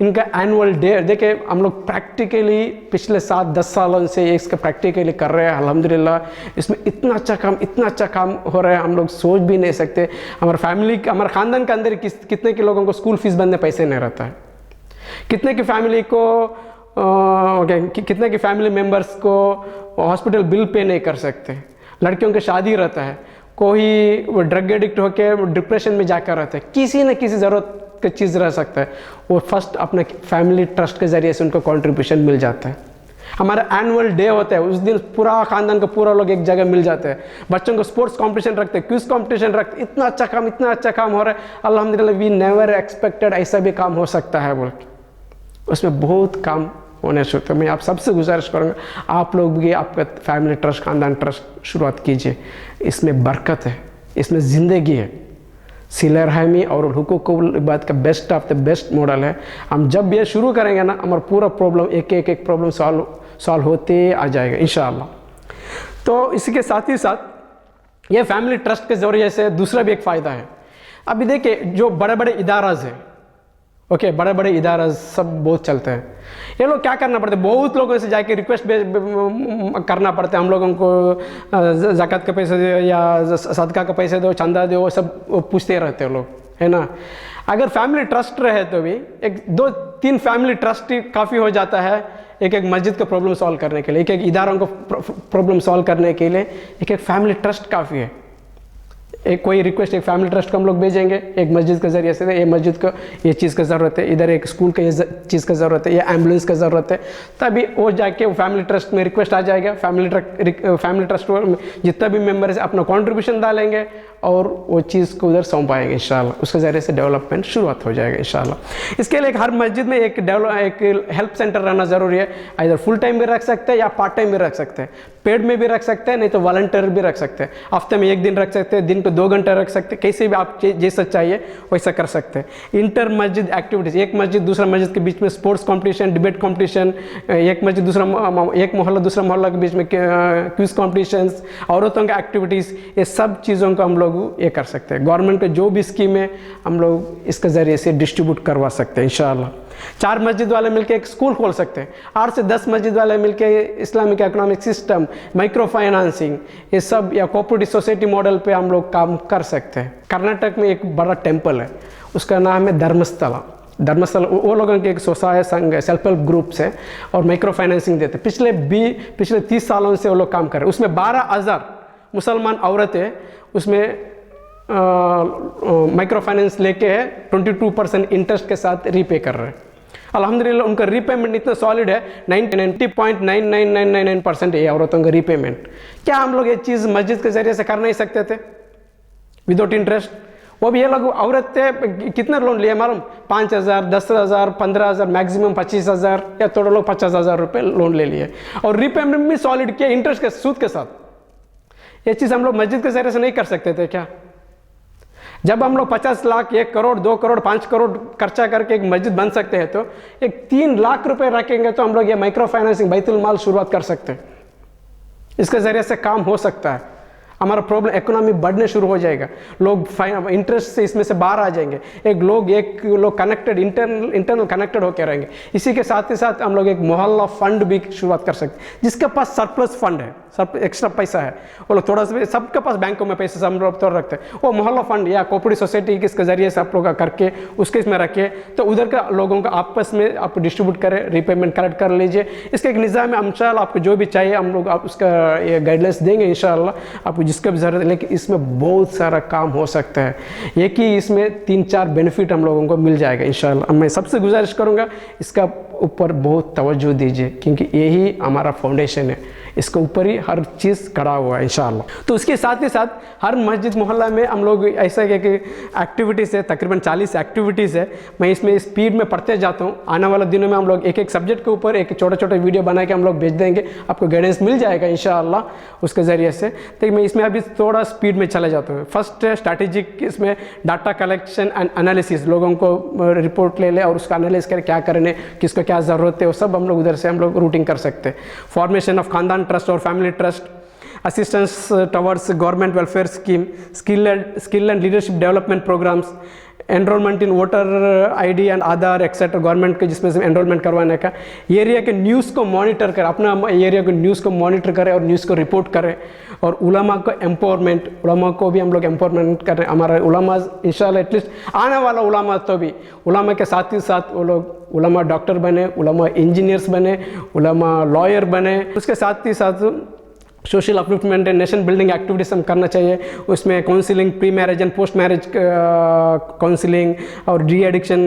इनका एनुअल डे, देखिए हम लोग प्रैक्टिकली पिछले 7-10 सालों से ये इसका प्रैक्टिकली कर रहे हैं अल्हम्दुलिल्लाह। इसमें इतना अच्छा काम हो रहा है, हम लोग सोच भी नहीं सकते। हमारे फैमिली, हमारे ख़ानदान के अंदर कितने के लोगों को स्कूल फीस भरने पैसे नहीं रहता है, कितने की फैमिली को कितने की फैमिली मेम्बर्स को हॉस्पिटल बिल पे नहीं कर सकते, लड़कियों की शादी रहता है, कोई ड्रग एडिक्ट होकर डिप्रेशन में जाकर रहता है, किसी न किसी ज़रूरत की चीज़ रह सकता है, वो फर्स्ट अपने फैमिली ट्रस्ट के ज़रिए से उनको कंट्रीब्यूशन मिल जाता है। हमारा एनुअल डे होता है, उस दिन पूरा ख़ानदान का पूरा लोग एक जगह मिल जाते हैं, बच्चों को स्पोर्ट्स कंपटीशन रखते हैं, क्विज कंपटीशन रखते हैं। इतना अच्छा काम हो रहा है अल्हम्दुलिल्लाह। वी नेवर एक्सपेक्टेड ऐसा भी काम हो सकता है बोल के, उसमें बहुत काम होने से। तो मैं आप सबसे गुजारिश करूँगा, आप लोग भी आपका फैमिली ट्रस्ट, ख़ानदान ट्रस्ट शुरुआत कीजिए। इसमें बरकत है, इसमें ज़िंदगी है। सिला रहमी और हुकूकुल इबाद का best of the best model है। हम जब ये शुरू करेंगे ना, हमारा पूरा प्रॉब्लम एक प्रॉब्लम सॉल्व होते आ जाएगा इंशाअल्लाह। तो इसी के साथ ही साथ ये फैमिली ट्रस्ट के ज़रिए से दूसरा भी एक फ़ायदा है। अभी देखिए जो बड़े बड़े इदाराज हैं, ओके, बड़े बड़े इदारा सब बहुत चलते हैं, ये लोग क्या करना पड़ता है, बहुत लोगों से जाके रिक्वेस्ट करना पड़ता है, हम लोगों को ज़कात का पैसा दो या सदका का पैसा दो, चंदा दो, सब पूछते रहते हैं लोग, है ना। अगर फैमिली ट्रस्ट रहे तो भी 1-2-3 फैमिली ट्रस्ट काफ़ी हो जाता है एक मस्जिद का प्रॉब्लम सॉल्व करने के लिए, एक इदारों को प्रॉब्लम सॉल्व करने के लिए एक फैमिली ट्रस्ट काफ़ी है। एक कोई रिक्वेस्ट एक फैमिली ट्रस्ट को हम लोग भेजेंगे एक मस्जिद के ज़रिए से, ये मस्जिद को ये चीज़ का ज़रूरत है, इधर एक स्कूल का ये चीज़ का ज़रूरत है, ये एम्बुलेंस का ज़रूरत है, तभी वो जाके वो फैमिली ट्रस्ट में रिक्वेस्ट आ जाएगा। फैमिली ट्रस्ट में जितना भी मेम्बर है अपना कॉन्ट्रीब्यूशन डालेंगे और वो चीज़ को उधर सौंपाएंगे इंशाल्लाह। उसके ज़रिए से डेवलपमेंट शुरुआत हो जाएगा इंशाल्लाह। इसके लिए हर मस्जिद में एक हेल्प सेंटर रहना ज़रूरी है। इधर फुल टाइम भी रख सकते हैं या पार्ट टाइम भी रख सकते हैं, पेड में भी रख सकते हैं, नहीं तो वॉलंटियर भी रख सकते हैं। हफ्ते में 1 दिन रख सकते हैं, दिन को 2 घंटे रख सकते हैं, कैसे भी आप जैसा चाहिए वैसा कर सकते हैं। इंटर मस्जिद एक्टिविटीज़, एक मस्जिद दूसरा मस्जिद के बीच में स्पोर्ट्स कंपटीशन, डिबेट कंपटीशन, एक मस्जिद एक मोहल्ला दूसरा मोहल्ला के बीच में क्विज कॉम्पिटिशन्स, औरतों की एक्टिविटीज़, ये सब चीज़ों को हम लोग ये कर सकते हैं। गवर्नमेंट का जो भी स्कीम है हम लोग इसके ज़रिए से डिस्ट्रीब्यूट करवा सकते हैं इंशाअल्लाह। 4 मस्जिद वाले मिलकर एक स्कूल खोल सकते हैं, 8 से 10 मस्जिद वाले मिलकर Islamic economic system, micro financing, ये सब या कोऑपरेटिव सोसाइटी मॉडल पे हम लोग काम कर सकते हैं। कर्नाटक में एक बड़ा टेम्पल है, उसका नाम है धर्मस्थला। वो लोगों के एक स्वसहाय संघ है, सेल्फ हेल्प ग्रुप्स है और माइक्रो फाइनेंसिंग देते हैं। पिछले 30 सालों से वो लोग काम कर रहे हैं। उसमें 12,000 मुसलमान औरतें उसमें माइक्रो फाइनेंस लेके 22% इंटरेस्ट के साथ रीपे कर रहे हैं। अल्हम्दुलिल्लाह उनका रीपेमेंट इतना सॉलिड है, 90.99999% है औरतों का रीपेमेंट। क्या हम लोग ये चीज़ मस्जिद के ज़रिए से कर नहीं सकते थे विदाउट इंटरेस्ट? वो भी ये लोग औरतें कितना लोन लिए मालूम? 5,000, 10,000, 15,000, मैक्सिमम 25,000 या थोड़ा लोग 50,000 रुपये लोन ले लिए और रीपेमेंट भी सॉलिड किया इंटरेस्ट के सूद के साथ। ये चीज़ हम लोग मस्जिद के ज़रिए से नहीं कर सकते थे क्या? जब हम लोग 50 लाख, 1 करोड़, 2 करोड़, 5 करोड़ खर्चा करके एक मस्जिद बन सकते हैं, तो एक 3 लाख रुपए रखेंगे तो हम लोग ये माइक्रो फाइनेंसिंग बैतुल माल शुरुआत कर सकते हैं। इसके ज़रिए से काम हो सकता है, हमारा प्रॉब्लम इकोनॉमी बढ़ने शुरू हो जाएगा, लोग इंटरेस्ट से इसमें से बाहर आ जाएंगे, एक लोग कनेक्टेड इंटरनल कनेक्टेड होकर रहेंगे। इसी के साथ ही साथ हम लोग एक मोहल्ला फंड भी शुरुआत कर सकते हैं, जिसके पास सरप्लस फंड है, सब एक्स्ट्रा पैसा है, वो लोग थोड़ा सा, सबके पास बैंकों में पैसे सब लोग तो रखते हैं, वो मोहल्ला फंड या कोऑपरेटिव सोसाइटी के जरिए से आप लोग करके उसके इसमें रखे तो उधर का लोगों का आपस में आप डिस्ट्रीब्यूट करें, रीपेमेंट कलेक्ट कर लीजिए। इसका एक निज़ाम है, इंशाअल्लाह आपको जो भी चाहिए हम लोग आप उसका ये गाइडलाइंस देंगे इंशाअल्लाह, आपको जिसका भी ज़रूरत है। लेकिन इसमें बहुत सारा काम हो सकता है, एक ही इसमें 3-4 बेनिफिट हम लोगों को मिल जाएगा इंशाअल्लाह। मैं सबसे गुजारिश करूँगा इसका ऊपर बहुत तवज्जो दीजिए, क्योंकि यही हमारा फाउंडेशन है, इसके ऊपर ही हर चीज़ खड़ा हुआ है इंशाअल्लाह। तो उसके साथ ही साथ हर मस्जिद मोहल्ला में हम लोग ऐसा कि एक्टिविटीज़ है, तकरीबन 40 एक्टिविटीज़ है। मैं इसमें स्पीड में पढ़ते जाता हूँ। आने वाले दिनों में हम लोग एक सब्जेक्ट के ऊपर एक छोटा वीडियो बना के हम लोग भेज देंगे, आपको गाइडेंस मिल जाएगा इंशाअल्लाह उसके ज़रिए से। तो मैं इसमें अभी थोड़ा स्पीड में चले जाता हूँ। फर्स्ट स्ट्रैटेजिक, इसमें डाटा कलेक्शन एंड एनालिसिस, लोगों को रिपोर्ट ले ले और उसका एनालिस करें, क्या करने, किसको क्या ज़रूरत है, वो सब हम लोग उधर से हम लोग रूटिंग कर सकते हैं। फॉर्मेशन ऑफ खानदान ट्रस्ट और family trust, assistance towards government welfare scheme, skill and leadership development programs, enrolment in voter ID and Aadhaar etcetera government के जिसमें से एनरोलमेंट करवाने का, एरिया के न्यूज़ को मॉनिटर करें, अपना एरिया के न्यूज़ को मॉनिटर करें और न्यूज़ को रिपोर्ट करें, और उलमा को एम्पावरमेंट, उलमा को भी हम लोग एम्पावरमेंट करें। हमारा उलमा इंशाल्लाह एटलीस्ट आने वाला उलमा तो भी उलमा के साथ ही साथ वो लोग उलमा डॉक्टर बने, उलमा इंजीनियर्स बने, उलमा लॉयर बने, उसके साथ ही साथ social upliftment and nation building activities हम करना चाहिए। उसमें counselling, pre marriage and post marriage counselling और डी एडिक्शन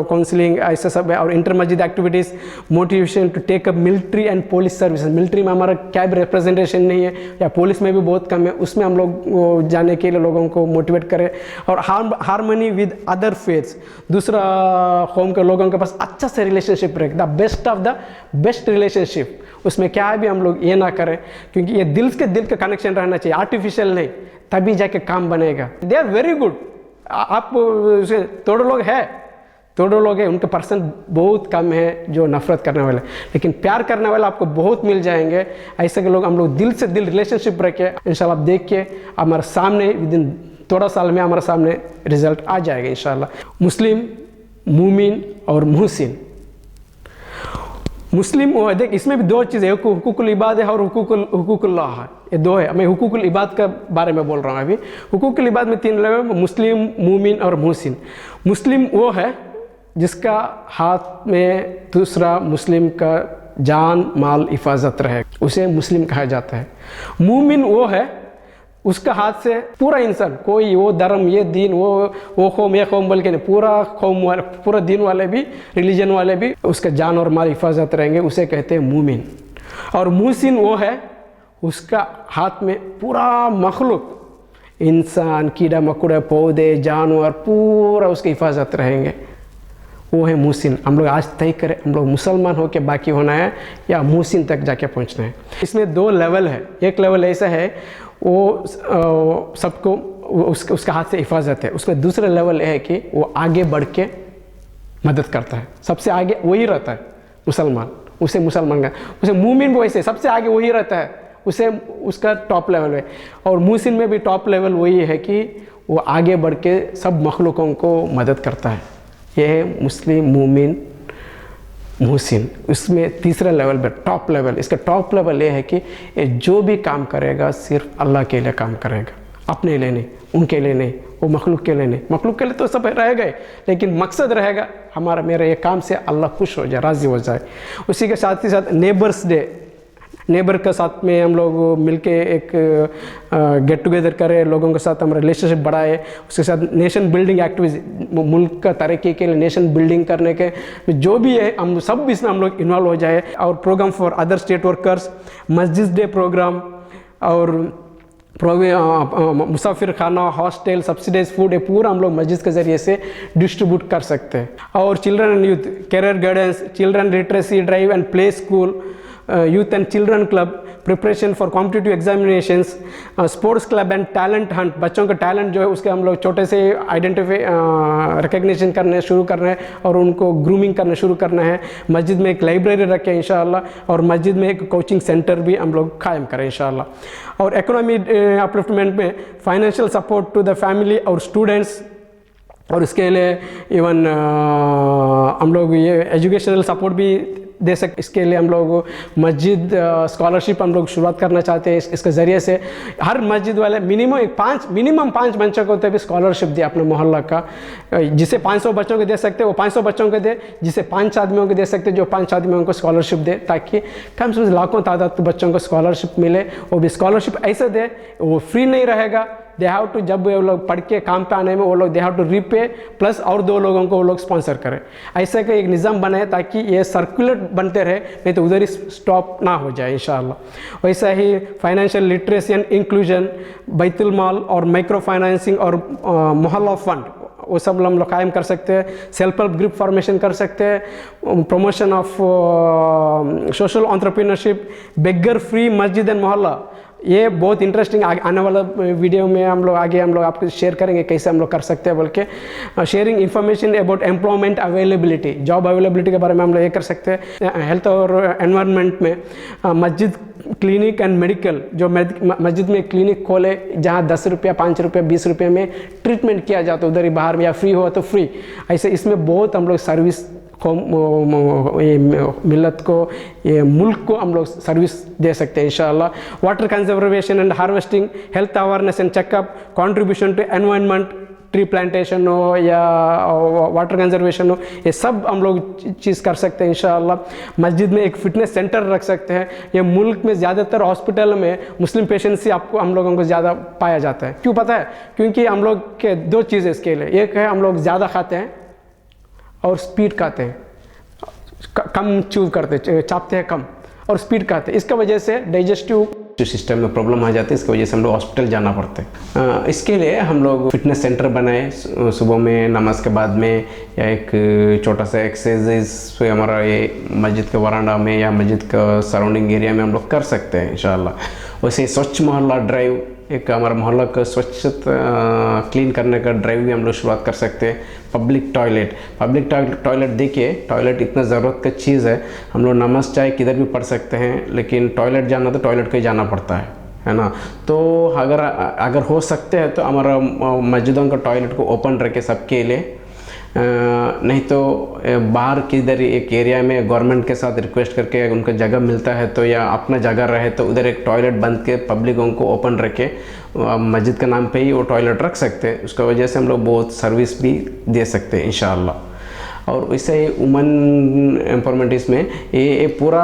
काउंसलिंग ऐसा सब है, और इंटर मस्जिद activities, motivation to take up military and police services. Military में हमारा क्या भी रिप्रेजेंटेशन नहीं है या पुलिस में भी बहुत कम है, उसमें हम लोग जाने के लिए लोगों को मोटिवेट करें। और हारमोनी विद अदर फेथ्स, दूसरा कौम के लोगों के पास अच्छा से रिलेशनशिप रहे, the best of the best relationship. उसमें क्या है भी हम लोग ये ना करें, क्योंकि ये दिल का कनेक्शन रहना चाहिए, आर्टिफिशियल नहीं, तभी जाके काम बनेगा। They are very good. आप थोड़े लोग हैं उनके परसेंट बहुत कम है जो नफरत करने वाले, लेकिन प्यार करने वाले आपको बहुत मिल जाएंगे। ऐसे के लोग हम लोग दिल से दिल रिलेशनशिप रखे, इंशाल्लाह आप देख के हमारे सामने विद इन थोड़ा साल में हमारे सामने रिजल्ट आ जाएगा इंशाल्लाह। मुस्लिम, मूमिन और मुहसिन। मुस्लिम देख, इसमें भी दो चीज़ें, हुकूकुल इबाद है और हुकूकुल्लाह है, ये दो है। मैं हुकूकुल इबाद का बारे में बोल रहा हूँ अभी। हुकूकुल इबाद में 3 लेवल, मुस्लिम, मूमिन और मुहसिन। मुस्लिम वो है जिसका हाथ में दूसरा मुस्लिम का जान माल हिफाजत रहे, उसे मुस्लिम कहा जाता है। मूमिन वो है उसका हाथ से पूरा इंसान, कोई वो धर्म, ये दीन, वो कौम, ये कौम बोल के नहीं, पूरा कौम वाले, पूरा दीन वाले भी, रिलीजन वाले भी उसका जान और माल हिफाजत रहेंगे, उसे कहते हैं मूमिन। और मुहसिन वो है उसका हाथ में पूरा मखलूक, इंसान, कीड़ा मकोड़ा, पौधे, जानवर, पूरा उसकी हिफाजत रहेंगे, वो है मुहसिन। हम लोग आज तय करें हम लोग मुसलमान होकर बाकी होना है या मुहसिन तक जाके पहुंचना है। इसमें 2 लेवल है। एक लेवल ऐसा है वो सबको उसका हाथ से हिफाजत है, उसमें दूसरा लेवल है कि वो आगे बढ़ के मदद करता है, सबसे आगे वही रहता है मुसलमान, उसे मुसलमान का, उसे मूमिन भी वैसे सबसे आगे वही रहता है, उसे उसका टॉप लेवल है। और मुहसिन में भी टॉप लेवल वही है कि वो आगे बढ़ के सब मखलूकों को मदद करता है। यह है मुस्लिम, मूमिन, मुहसिन। उसमें तीसरा लेवल पे टॉप लेवल, इसका टॉप लेवल ये है कि ये जो भी काम करेगा सिर्फ अल्लाह के लिए काम करेगा, अपने लिए नहीं, उनके लिए नहीं, वो मखलूक के लिए नहीं। मखलूक के लिए तो सब रह गए, लेकिन मकसद रहेगा हमारा, मेरे ये काम से अल्लाह खुश हो जाए, राज़ी हो जाए। उसी के साथ ही साथ नेबर्स डे, नेबर के साथ में हम लोग मिलके एक गेट टुगेदर करें, लोगों के साथ हम रिलेशनशिप बढ़ाए। उसके साथ नेशन बिल्डिंग एक्टिविटीज, मुल्क का तरक्की के लिए नेशन बिल्डिंग करने के जो भी है हम सब इसमें हम लोग इन्वॉल्व हो जाए। और programme for other state workers, मस्जिद डे प्रोग्राम और मुसाफिर खाना, हॉस्टल, सब्सिडाइज फूड, ये पूरा हम लोग मस्जिद के ज़रिए से डिस्ट्रीब्यूट कर सकते हैं। और children and youth career guidance, children literacy drive and play school, youth and children club, preparation for competitive examinations, sports club and talent hunt। बच्चों का टैलेंट जो है उसके हम लोग छोटे से आइडेंटिफाई रिकग्निशन करने शुरू कर रहे हैं और उनको ग्रूमिंग करना शुरू करना है। मस्जिद में एक लाइब्रेरी रखें इंशाअल्लाह, और मस्जिद में एक कोचिंग सेंटर भी हम लोग कायम करें इंशाअल्लाह। और इकोनॉमी अपलिफ्टमेंट में financial support to the family और स्टूडेंट्स, और इसके लिए इवन हम लोग ये एजुकेशनल सपोर्ट भी दे सकते। इसके लिए हम लोग मस्जिद स्कॉलरशिप हम लोग शुरुआत करना चाहते हैं। इसके ज़रिए से हर मस्जिद वाले मिनिमम 5 बच्चों को तो भी स्कॉलरशिप दे अपने मोहल्ला का। जिसे 500 बच्चों को दे सकते वो 500 बच्चों को दे, जिसे 5 आदमियों को दे सकते जो 5 आदमियों को स्कॉलरशिप दे, ताकि कम से कम लाखों तादाद बच्चों को स्कॉलरशिप मिले। वो भी स्कॉलरशिप ऐसे दे, वो फ्री नहीं रहेगा, दे हैव टू, जब वो लोग पढ़ के काम पे आने में वो लोग they have to repay, plus और 2 लोगों को वो लोग स्पॉन्सर करें। ऐसे का एक निज़ाम बने ताकि ये सर्कुलेट बनते रहे, नहीं तो उधर ही स्टॉप ना हो जाए इंशाअल्लाह। वैसा ही फाइनेंशियल लिटरेसी एंड इंक्लूजन, बैतुल माल और माइक्रो फाइनेंसिंग और मोहल्ला फंड, वो सब हम लोग कायम कर सकते हैं। सेल्फ हेल्प ग्रुप फॉर्मेशन कर सकते हैं, promotion of social entrepreneurship, beggar free मस्जिद एंड मोहल्ला, ये बहुत इंटरेस्टिंग आने वाला वीडियो में हम लोग आपको शेयर करेंगे कैसे हम लोग कर सकते हैं बोल के। Sharing information about employment availability, job availability के बारे में हम लोग ये कर सकते हैं। हेल्थ और एनवायरनमेंट में मस्जिद, क्लिनिक एंड मेडिकल, जो मस्जिद में क्लिनिक खोले जहाँ 10 रुपया 5 रुपया 20 रुपये में ट्रीटमेंट किया जाता है उधर ही बाहर में, या फ्री हो तो फ्री, ऐसे इसमें बहुत हम लोग सर्विस को ये मिल्लत को, ये मुल्क को हम लोग सर्विस दे सकते हैं इंशाअल्लाह। Water conservation and harvesting, health awareness and checkup, contribution to environment, tree plantation हो या वाटर कंजर्वेशन हो, ये सब हम लोग चीज़ कर सकते हैं इंशाअल्लाह। मस्जिद में एक फिटनेस सेंटर रख सकते हैं। ये मुल्क में ज़्यादातर हॉस्पिटल में मुस्लिम पेशेंट्स ही आपको हम लोगों को ज़्यादा पाया जाता है। क्यों पता है? क्योंकि हम लोग के दो चीज़ें इसके लिए, एक है हम लोग ज़्यादा खाते हैं और स्पीड खाते हैं, कम चूव करते, चापते हैं कम और स्पीड खाते हैं। इसका वजह से डाइजेस्टिव सिस्टम में प्रॉब्लम आ जाती है, इसकी वजह से हम लोग हॉस्पिटल जाना पड़ता है। इसके लिए हम लोग फिटनेस सेंटर बनाए, सुबह में नमाज के बाद में, या एक छोटा सा एक्सरसाइज हमारा ये मस्जिद के वरांडा में या मस्जिद का सराउंडिंग एरिया में हम लोग कर सकते हैं इंशाअल्लाह। वैसे स्वच्छ मोहल्ला ड्राइव, एक हमारा मोहल्ला का स्वच्छ क्लीन करने का ड्राइव भी हम लोग शुरुआत कर सकते हैं। पब्लिक टॉयलेट देखिए, टॉयलेट इतना ज़रूरत का चीज़ है। हम लोग नमाज चाहे किधर भी पढ़ सकते हैं, लेकिन टॉयलेट जाना तो टॉयलेट को ही जाना पड़ता है ना। तो अगर हो सकते हैं तो हमारा मस्जिदों का टॉयलेट को ओपन रखे सबके लिए, नहीं तो बाहर किधर एक एरिया में गवर्नमेंट के साथ रिक्वेस्ट करके उनको जगह मिलता है तो, या अपना जगह रहे तो उधर एक टॉयलेट बंद के पब्लिकों को ओपन रखे, मस्जिद के नाम पे ही वो टॉयलेट रख सकते हैं। उसका वजह से हम लोग बहुत सर्विस भी दे सकते हैं इंशाअल्लाह। और इससे वुमन एम्पावरमेंट इसमें ये पूरा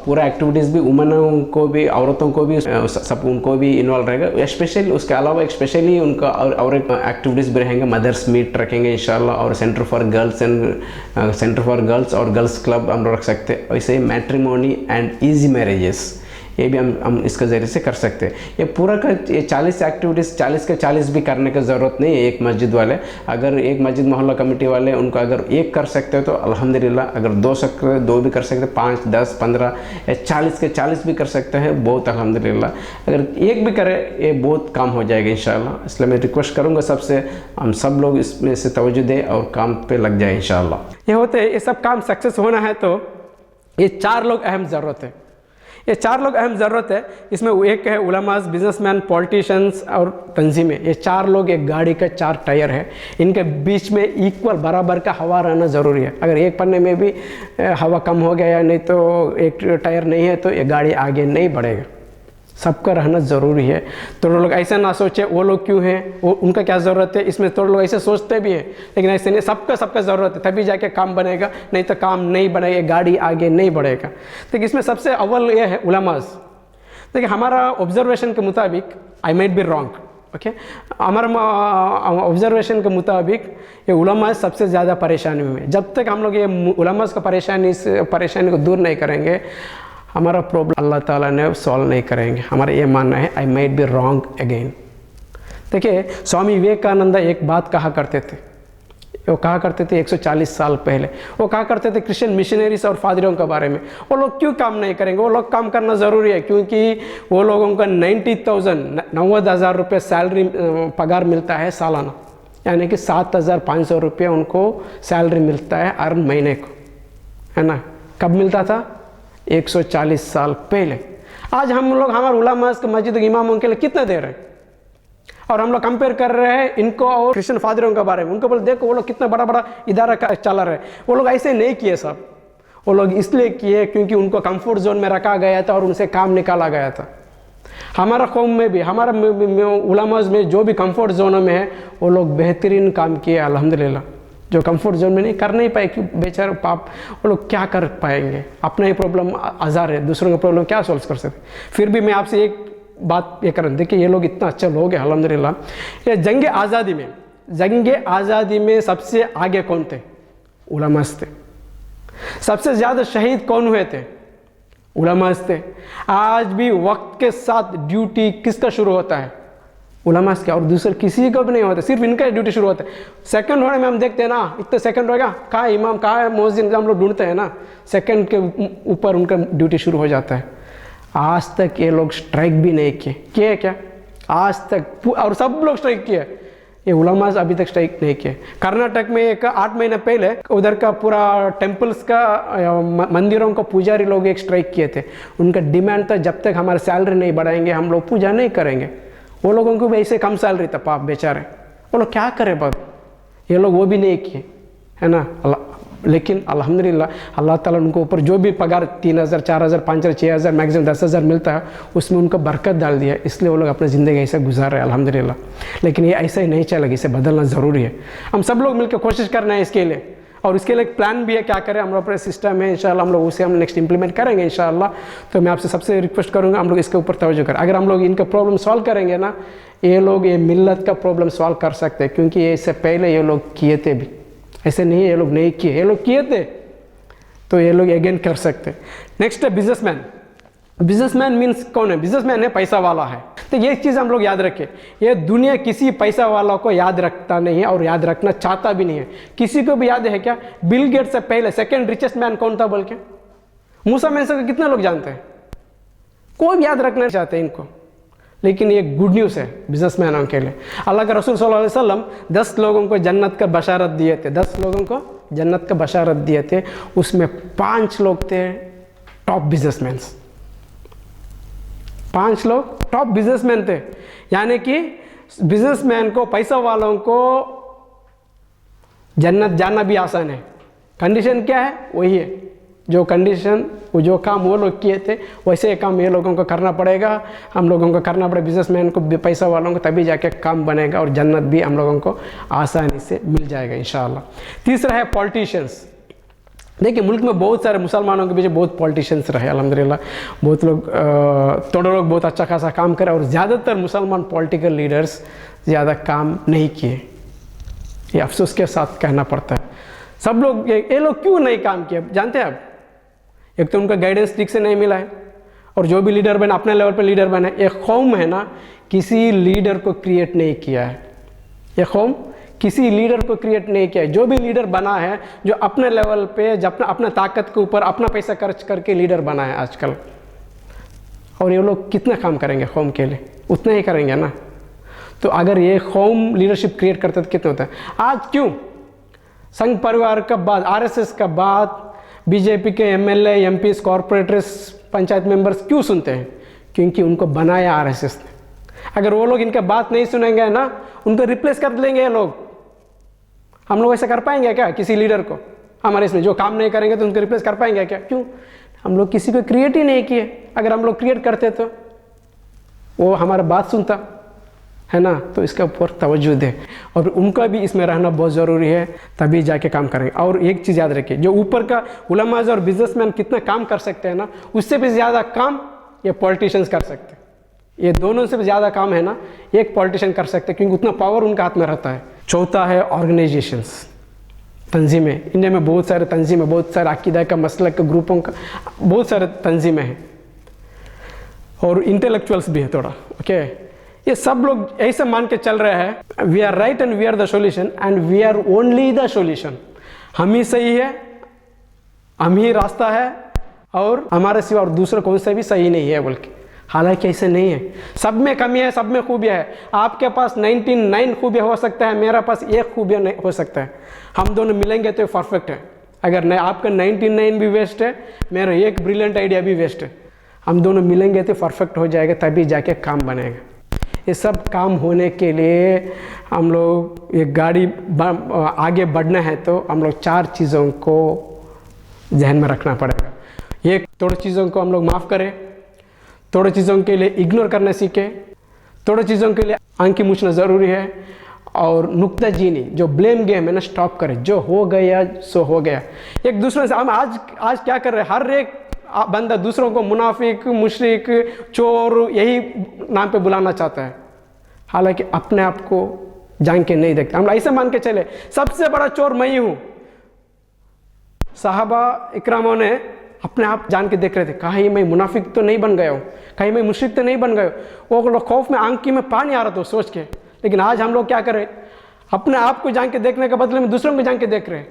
पूरा एक्टिविटीज़ भी वुमनों को भी, औरतों को भी, सब उनको भी इन्वॉल्व रहेगा। स्पेशली उसके अलावा स्पेशली उनका और एक एक्टिविटीज़ भी रहेंगे, मदर्स मीट रखेंगे इंशाल्लाह, और सेंटर फॉर गर्ल्स और गर्ल्स क्लब हम रख सकते हैं। वैसे ही मैट्रिमोनी एंड ईजी मैरिजेस, ये भी हम इसके ज़रिए से कर सकते हैं। ये पूरा का ये 40 एक्टिविटीज़ 40 के 40 भी करने की ज़रूरत नहीं है एक मस्जिद वाले। अगर एक मस्जिद मोहल्ला कमेटी वाले उनको अगर एक कर सकते हो तो अल्हम्दुलिल्लाह, अगर दो भी कर सकते हैं, 5, 10, 15 या 40 के 40 भी कर सकते हैं, बहुत अल्हम्दुलिल्लाह। अगर एक भी करे ये बहुत काम हो जाएगा इंशाअल्लाह। इसलिए मैं रिक्वेस्ट करूँगा सबसे, हम सब लोग इसमें से तवज्जो दें और काम पे लग जाए इंशाअल्लाह। ये होते हैं, ये सब काम सक्सेस होना है तो ये 4 लोग अहम ज़रूरत है। ये 4 लोग अहम ज़रूरत है। इसमें एक है उलमास, बिजनेसमैन, पॉलिटिशियंस और तंजीमें। ये 4 लोग एक गाड़ी का 4 टायर है, इनके बीच में इक्वल बराबर का हवा रहना ज़रूरी है। अगर एक पन्ने में भी हवा कम हो गया, नहीं तो एक टायर नहीं है तो ये गाड़ी आगे नहीं बढ़ेगा। सबका रहना ज़रूरी है। तो लोग ऐसा ना सोचे वो लोग क्यों हैं, वो उनका क्या ज़रूरत है, इसमें तो लोग ऐसे सोचते भी हैं, लेकिन ऐसे नहीं, सबका ज़रूरत है, तभी जाके काम बनेगा, नहीं तो काम नहीं बनेगा, गाड़ी आगे नहीं बढ़ेगा। तो इसमें सबसे अव्वल ये है उलमास। देखिए हमारा ऑब्जर्वेशन के मुताबिक, I might be wrong, okay, हमारा ऑब्जर्वेशन के मुताबिक ये उलमास सबसे ज़्यादा परेशानी में। जब तक हम लोग ये उलमास का परेशानी को दूर नहीं करेंगे, हमारा प्रॉब्लम अल्लाह ताला ने सॉल्व नहीं करेंगे। हमारा ये मानना है, I might be wrong again. देखिए स्वामी विवेकानंद एक बात कहा करते थे, वो कहा करते थे 140 साल पहले, वो कहा करते थे क्रिश्चियन मिशनरीज और फादरों के बारे में, वो लोग क्यों काम नहीं करेंगे, वो लोग काम करना ज़रूरी है, क्योंकि वो लोगों का 90,000 रुपये सैलरी पगार मिलता है सालाना, यानी कि 7,500 रुपये उनको सैलरी मिलता है हर महीने को, है ना। कब मिलता था? 140 साल पहले। आज हम लोग हमारे उलमास के मस्जिद के इमामों के लिए कितने दे रहे हैं, और हम लोग कंपेयर कर रहे हैं इनको और क्रिश्चियन फादरों के बारे में। उनको बोले देखो वो लोग कितना बड़ा बड़ा इदारा चला रहे हैं। वो लोग ऐसे नहीं किए साहब, वो लोग इसलिए किए क्योंकि उनको कंफर्ट जोन में रखा गया था और उनसे काम निकाला गया था। हमारा कौम में भी, हमारा उलमास में जो भी कंफर्ट जोनों में है, वो लोग बेहतरीन काम किए अल्हम्दुलिल्लाह। जो कंफर्ट जोन में नहीं कर नहीं पाए, क्यों बेचारे पाप, वो लोग क्या कर पाएंगे, अपना ही प्रॉब्लम आज़ार है, दूसरों का प्रॉब्लम क्या सॉल्व कर सकते। फिर भी मैं आपसे एक बात ये करें, देखिए ये लोग इतना अच्छा लोग हैं अल्हम्दुलिल्लाह। ये जंग आज़ादी में सबसे आगे कौन थे? उलमास थे। सबसे ज़्यादा शहीद कौन हुए थे? उलमास थे। आज भी वक्त के साथ ड्यूटी किसका शुरू होता है? उलमास के, और दूसरे किसी का भी नहीं होता, सिर्फ इनका ड्यूटी शुरू होता है। सेकंड होने में हम देखते हैं ना, इतने सेकंड होगा, कहाँ इमाम, कहाँ मुअज्जिन, हम लोग ढूंढते हैं ना, सेकंड के ऊपर उनका ड्यूटी शुरू हो जाता है। आज तक ये लोग स्ट्राइक भी नहीं किए क्या आज तक, और सब लोग स्ट्राइक किए, ये उलमा अभी तक स्ट्राइक नहीं किए। कर्नाटक में एक 8 महीने पहले उधर का पूरा टेम्पल्स का मंदिरों को पुजारी लोग एक स्ट्राइक किए थे। उनका डिमांड था जब तक हमारे सैलरी नहीं बढ़ाएंगे हम लोग पूजा नहीं करेंगे। वो लोगों को भी ऐसे कम सैलरी था, पाप बेचारे, वो लोग क्या करें बात, ये लोग वो भी नहीं किए, है ना। लेकिन अल्हम्दुलिल्लाह अल्लाह ताला उनको ऊपर जो भी पगार 3000 4000 5000 6000 मैक्सिमम 10,000 मिलता है उसमें उनको बरकत डाल दिया, इसलिए वो लोग अपनी ज़िंदगी ऐसा गुजार रहे हैं अल्हम्दुलिल्लाह। लेकिन ये ऐसा ही नहीं चलेगा, इसे बदलना ज़रूरी है। हम सब लोग मिलकर कोशिश करना है इसके लिए, और इसके लिए एक प्लान भी है क्या करें। हम लोग अपने सिस्टम है इंशाल्लाह, हम लोग उसे हम नेक्स्ट इंप्लीमेंट करेंगे इंशाल्लाह। तो मैं आपसे सबसे रिक्वेस्ट करूँगा हम लोग इसके ऊपर तवज्जो करें। अगर हम लोग इनका प्रॉब्लम सॉल्व करेंगे ना, ये लोग ये मिल्लत का प्रॉब्लम सॉल्व कर सकते हैं, क्योंकि ये इससे पहले ये लोग किए थे भी, ऐसे नहीं है ये लोग नहीं किए, ये लोग किए थे, तो ये लोग अगेन कर सकते। नेक्स्ट है बिजनेसमैन। बिजनेसमैन मीन्स कौन है? बिजनेसमैन है पैसा वाला है। तो ये चीज़ हम लोग याद रखें, ये दुनिया किसी पैसा वाला को याद रखता नहीं है और याद रखना चाहता भी नहीं है। किसी को भी याद है क्या बिल गेट्स से पहले सेकंड रिचेस्ट मैन कौन था बोल के? मूसा मेंसा को कितने लोग जानते हैं? कोई भी याद रखना चाहते हैं इनको। लेकिन ये गुड न्यूज़ है बिजनेसमैनों के लिए। अल्लाह के रसूल सल्लल्लाहु अलैहि वसल्लम 10 लोगों को जन्नत का बशारत दिए थे, 10 लोगों को जन्नत का बशारत दिए थे, उसमें 5 लोग थे टॉप बिजनेसमैन। 5 लोग टॉप बिजनेसमैन थे, यानी कि बिजनेसमैन को, पैसा वालों को जन्नत जाना भी आसान है। कंडीशन क्या है? वही है जो कंडीशन, वो जो काम वो लोग किए थे वैसे ही काम ये लोगों को करना पड़ेगा, हम लोगों को करना पड़ेगा, बिजनेसमैन को, पैसा वालों को, तभी जाके काम बनेगा और जन्नत भी हम लोगों को आसानी से मिल जाएगा इंशाअल्लाह। तीसरा है पॉलिटिशियंस। देखिए मुल्क में बहुत सारे मुसलमानों के पीछे बहुत पॉलिटिशियंस रहे अल्हम्दुलिल्लाह, बहुत लोग थोड़े लोग बहुत अच्छा खासा काम करे, और ज़्यादातर मुसलमान पॉलिटिकल लीडर्स ज़्यादा काम नहीं किए, ये अफसोस के साथ कहना पड़ता है। सब लोग ये लोग क्यों नहीं काम किए जानते हैं आप? एक तो उनका गाइडेंस ठीक से नहीं मिला है, और जो भी लीडर बने अपने लेवल पे लीडर बने, एक कौम है ना किसी लीडर को क्रिएट नहीं किया है, ये कौम किसी लीडर को क्रिएट नहीं किया है। जो भी लीडर बना है जो अपने लेवल पे, जब अपना ताकत के ऊपर अपना पैसा खर्च करके लीडर बना है आजकल। और ये लोग कितना काम करेंगे कौम के लिए? उतना ही करेंगे ना। तो अगर ये कौम लीडरशिप क्रिएट करते तो कितना होता है? आज क्यों संघ परिवार का बाद, आरएसएस का बाद बीजेपी के MLA, MPs, corporators, panchayat members क्यों सुनते हैं? क्योंकि उनको बनाया आरएसएस ने। अगर वो लोग इनका बात नहीं सुनेंगे ना, उनको रिप्लेस कर लेंगे ये लोग। हम लोग ऐसा कर पाएंगे क्या किसी लीडर को? हमारे इसमें जो काम नहीं करेंगे तो उनको रिप्लेस कर पाएंगे क्या? क्यों? हम लोग किसी को क्रिएट ही नहीं किए। अगर हम लोग क्रिएट करते तो वो हमारा बात सुनता, है ना। तो इसके ऊपर तवज्जो दे, और उनका भी इसमें रहना बहुत ज़रूरी है, तभी जाके काम करेंगे। और एक चीज़ याद रखिए, जो ऊपर का उलमाज़ और बिजनेसमैन कितना काम कर सकते हैं ना, उससे भी ज़्यादा काम ये पॉलिटिशियंस कर सकते हैं। ये दोनों से भी ज़्यादा काम है ना एक पॉलिटिशियन कर सकते हैं, क्योंकि उतना पावर उनका हाथ में रहता है। चौथा है ऑर्गेनाइजेशंस, तंजीमें। इंडिया में बहुत सारे तंजीमें, बहुत सारे अकीदा का, मसलक के ग्रुपों का बहुत सारे तंजीमें हैं, और इंटेलेक्चुअल्स भी है थोड़ा, ओके। ये सब लोग ऐसे मान के चल रहे हैं we are right and we are the solution and we are only the solution. हम ही सही है, हम ही रास्ता है, और हमारे सिवा और दूसरा कौन सा भी सही नहीं है बोल के। हालांकि ऐसे नहीं है, सब में कमी है, सब में खूबियाँ है। आपके पास 99 खूबियाँ हो सकता है, मेरा पास 1 खूबियाँ नहीं हो सकता है। हम दोनों मिलेंगे तो परफेक्ट है। अगर नहीं, आपका 99 भी वेस्ट है, मेरा एक ब्रिलियंट आइडिया भी वेस्ट है, हम दोनों मिलेंगे तो परफेक्ट हो जाएगा, तभी जाके काम बनेगा। ये सब काम होने के लिए हम लोग ये गाड़ी आगे बढ़ना है तो हम लोग 4 चीज़ों को ध्यान में रखना पड़ेगा। एक, थोड़ी चीज़ों को हम लोग माफ़ करें, थोड़ी चीज़ों के लिए इग्नोर करना सीखें, थोड़ी चीज़ों के लिए आंखें मूछना ज़रूरी है, और नुक्ताचीनी जो ब्लेम गेम है ना स्टॉप करें। जो हो गया सो हो गया। एक दूसरे से हम आज क्या कर रहे हैं, हर एक बंदा दूसरों को मुनाफिक, मुशरिक, चोर यही नाम पे बुलाना चाहता है, हालांकि अपने आप को जान के नहीं देखते। हम ऐसे मान के चले सबसे बड़ा चोर मैं ही हूँ। साहबा इकरामों ने अपने आप जान के देख रहे थे, कहीं मैं मुनाफिक तो नहीं बन गया हूँ, कहीं मैं मुशरिक तो नहीं बन गया हूँ। वो लोग खौफ में आंखी में पानी आ रहा था सोच के। लेकिन आज हम लोग क्या करें, अपने आप को जान के देखने के बदले में दूसरों को जान के देख रहे हैं।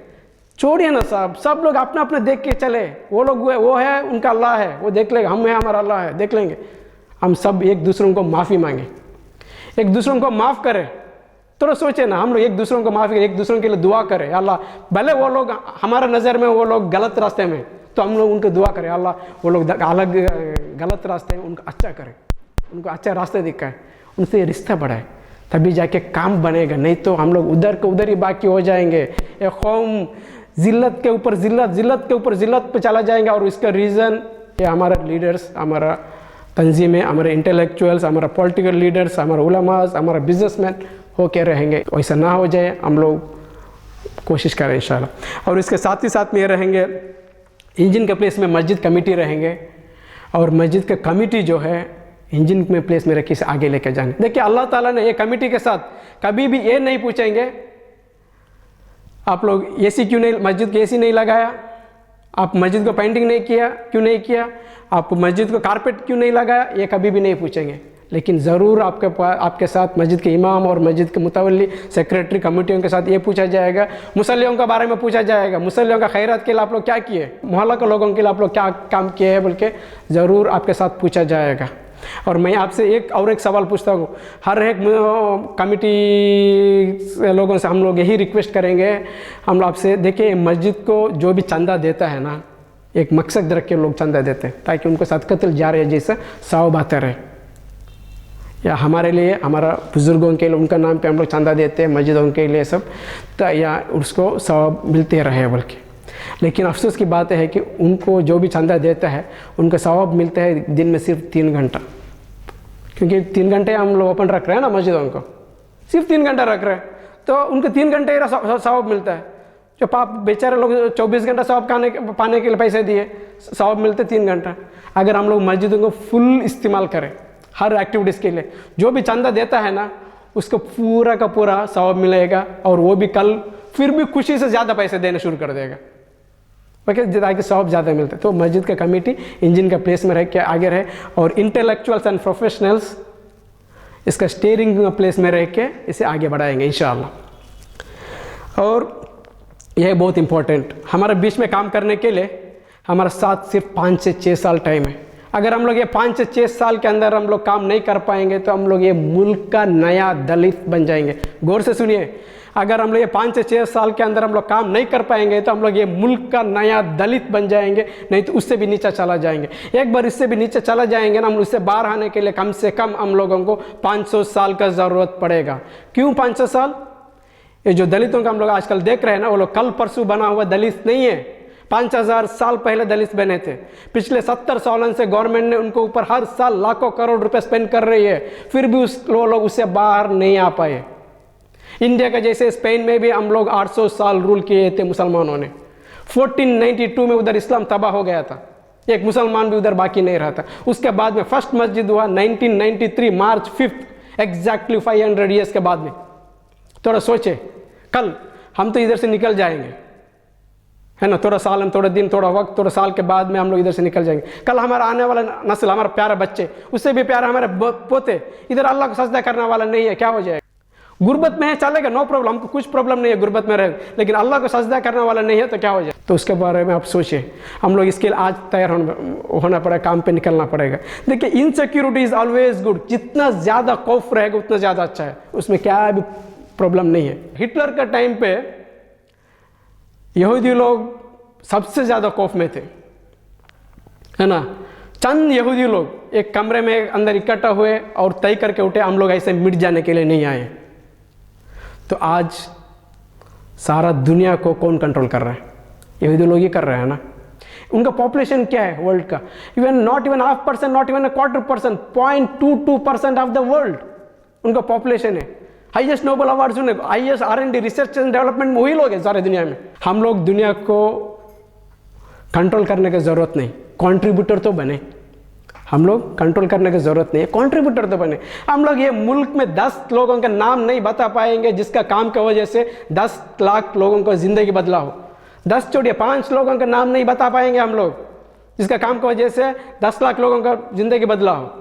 छोड़िए ना साहब, सब लोग अपना अपना देख के चले। वो लोग वो है, उनका अल्लाह है, वो देख लेगा। हम है, हमारा अल्लाह है, देख लेंगे। हम सब एक दूसरों को माफ़ी मांगे, एक दूसरों को माफ़ करें। थोड़ा सोचे ना, हम लोग एक दूसरों को माफ़ी करें, एक दूसरों के लिए दुआ करें। अल्लाह, भले वो लोग हमारा नज़र में वो लोग गलत रास्ते में, तो हम लोग उनको दुआ करें, अल्लाह वो लोग अलग गलत रास्ते में उनको अच्छा करे, उनको अच्छा रास्ते दिखाए, उनसे रिश्ता बढ़ाए, तभी जाके काम बनेगा। नहीं तो हम लोग उधर को उधर ही बाकी हो जाएंगे। एक कौम जिल्लत के ऊपर जिल्लत, जिल्लत के ऊपर जिल्लत पे चला जाएंगे। और इसका रीज़न ये हमारा लीडर्स, हमारा तंजीमें, हमारे इंटेलेक्चुअल्स, हमारा पॉलिटिकल लीडर्स, हमारा उलमास, हमारा बिजनेसमैन हो के रहेंगे। ऐसा ना हो जाए, हम लोग कोशिश करें इंशाल्लाह। और इसके साथ ही साथ में ये रहेंगे, इंजन के प्लेस में मस्जिद कमेटी रहेंगे, और मस्जिद का कमेटी जो है इंजन में प्लेस में रखी से आगे लेके जाने। देखिए अल्लाह ताला ने ये कमेटी के साथ कभी भी ये नहीं पूछेंगे आप लोग एसी क्यों नहीं, मस्जिद को एसी नहीं लगाया, आप मस्जिद को पेंटिंग नहीं किया, क्यों नहीं किया, आप मस्जिद को कारपेट क्यों नहीं लगाया, ये कभी भी नहीं पूछेंगे। लेकिन ज़रूर आपके साथ मस्जिद के इमाम और मस्जिद के मुतवल्ली सेक्रेटरी कमेटियों के साथ ये पूछा जाएगा। मुसल्लियों के बारे में पूछा जाएगा, मुसल्लियों का खैरात के लिए आप लोग क्या किए, मोहल्ला के लोगों के लिए आप लोग क्या काम किए हैं, बल्कि ज़रूर आपके साथ पूछा जाएगा। और मैं आपसे एक सवाल पूछता हूँ, हर एक कमेटी लोगों से हम लोग यही रिक्वेस्ट करेंगे, हम लोग आपसे, देखिए मस्जिद को जो भी चंदा देता है ना, एक मकसद रख के लोग चंदा देते हैं ताकि उनको सदक़तुल जारिया जैसा सवाब आता रहे। या हमारे लिए, हमारा बुज़ुर्गों के लिए उनका नाम पे हम लोग चंदा देते हैं मस्जिदों के लिए सब, तो या उसको सवाब मिलते रहे बल्कि। लेकिन अफसोस की बात है कि उनको जो भी चंदा देता है उनका सवाब मिलता है दिन में सिर्फ 3 घंटा, क्योंकि 3 घंटे हम लोग ओपन रख रहे हैं ना मस्जिदों को, सिर्फ 3 घंटा रख रहे हैं, तो उनको 3 घंटे का सवाब मिलता है। जो पाप बेचारे लोग 24 घंटा सवाब पाने के लिए पैसे दिए, सवाब मिलते 3 घंटा। अगर हम लोग मस्जिदों को फुल इस्तेमाल करें हर एक्टिविटीज़ के लिए, जो भी चंदा देता है ना उसको पूरा का पूरा सवाब मिलेगा, और वो भी कल फिर भी खुशी से ज़्यादा पैसे देना शुरू कर देगा, ताकि सवाब ज़्यादा मिलते। तो मस्जिद का कमेटी इंजन का प्लेस में रह के आगे रहे, और इंटेलेक्चुअल्स एंड प्रोफेशनल्स इसका स्टीयरिंग प्लेस में रह के इसे आगे बढ़ाएंगे इंशाअल्लाह। और यह बहुत इम्पोर्टेंट, हमारे बीच में काम करने के लिए हमारे साथ सिर्फ 5 से 6 साल टाइम है। अगर हम लोग ये 5 से 6 साल के अंदर हम लोग काम नहीं कर पाएंगे तो हम लोग ये मुल्क का नया दलित बन जाएंगे। गौर से सुनिए, अगर हम लोग ये 5 से 6 साल के अंदर हम लोग काम नहीं कर पाएंगे तो हम लोग ये मुल्क का नया दलित बन जाएंगे, नहीं तो उससे भी नीचे चला जाएंगे। एक बार इससे भी नीचे चला जाएंगे ना, हम उससे बाहर आने के लिए कम से कम हम लोगों को 500 साल का ज़रूरत पड़ेगा। क्यों 500 साल? ये जो दलितों का हम लोग आजकल देख रहे हैं ना, वो लोग कल परसों बना हुआ दलित नहीं है। 5000 साल पहले दलित बने थे। पिछले 70 सालों से गवर्नमेंट ने उनको ऊपर हर साल लाखों करोड़ रुपए स्पेंड कर रही है, फिर भी वो लोग उससे बाहर नहीं आ पाए। इंडिया का जैसे स्पेन में भी हम लोग 800 साल रूल किए थे मुसलमानों ने। 1492 में उधर इस्लाम तबाह हो गया था, एक मुसलमान भी उधर बाकी नहीं रहा था। उसके बाद में फर्स्ट मस्जिद हुआ 1993 मार्च 5 एग्जैक्टली 500 ईयर्स के बाद में। थोड़ा सोचे, कल हम तो इधर से निकल जाएंगे, है ना, थोड़ा साल, थोड़ा दिन, थोड़ा वक्त, थोड़ा साल के बाद में हम लोग इधर से निकल जाएंगे। कल हमारा आने वाला नस्ल, हमारे प्यारे बच्चे, उससे भी प्यारे हमारे पोते इधर अल्लाह को सजदा करने वाला नहीं है, क्या हो जाएगा? गुर्बत में है चलेगा, नो प्रॉब्लम, हमको कुछ प्रॉब्लम नहीं है गुर्बत में रहे, लेकिन अल्लाह को सजदा करने वाला नहीं है तो क्या हो जाए? तो उसके बारे में आप सोचिए। हम लोग इसके लिए आज तैयार होना पड़ेगा, काम पे निकलना पड़ेगा। देखिए, इनसिक्योरिटी इज ऑलवेज गुड, जितना ज़्यादा खौफ रहेगा उतना ज़्यादा अच्छा है, उसमें क्या भी प्रॉब्लम नहीं है। हिटलर का टाइम पे यहूदी लोग सबसे ज़्यादा खौफ में थे, है ना। चंद यहूदी लोग एक कमरे में अंदर इकट्ठा हुए और तय करके उठे, हम लोग ऐसे मिट जाने के लिए नहीं आए। तो आज सारा दुनिया को कौन कंट्रोल कर रहा है? यहूदी लोग ही कर रहे हैं ना। उनका पॉपुलेशन क्या है वर्ल्ड का? Even not even 0.5%, not even 0.25%, 0.22% of the world उनका पॉपुलेशन है। हाईएस्ट नोबेल अवार्ड सुने, highest R&D research and development में वही लोग हैं सारे दुनिया में। हम लोग दुनिया को कंट्रोल करने की ज़रूरत नहीं, कंट्रीब्यूटर तो बने। हम लोग कंट्रोल करने की ज़रूरत नहीं है, कंट्रीब्यूटर तो बने। हम लोग ये मुल्क में 10 लोगों का नाम नहीं बता पाएंगे जिसका काम की वजह से 10 लाख लोगों को ज़िंदगी बदला हो। 10 छोड़िए, 5 लोगों का नाम नहीं बता पाएंगे हम लोग जिसका काम की वजह से 10 लाख लोगों का ज़िंदगी बदला हो।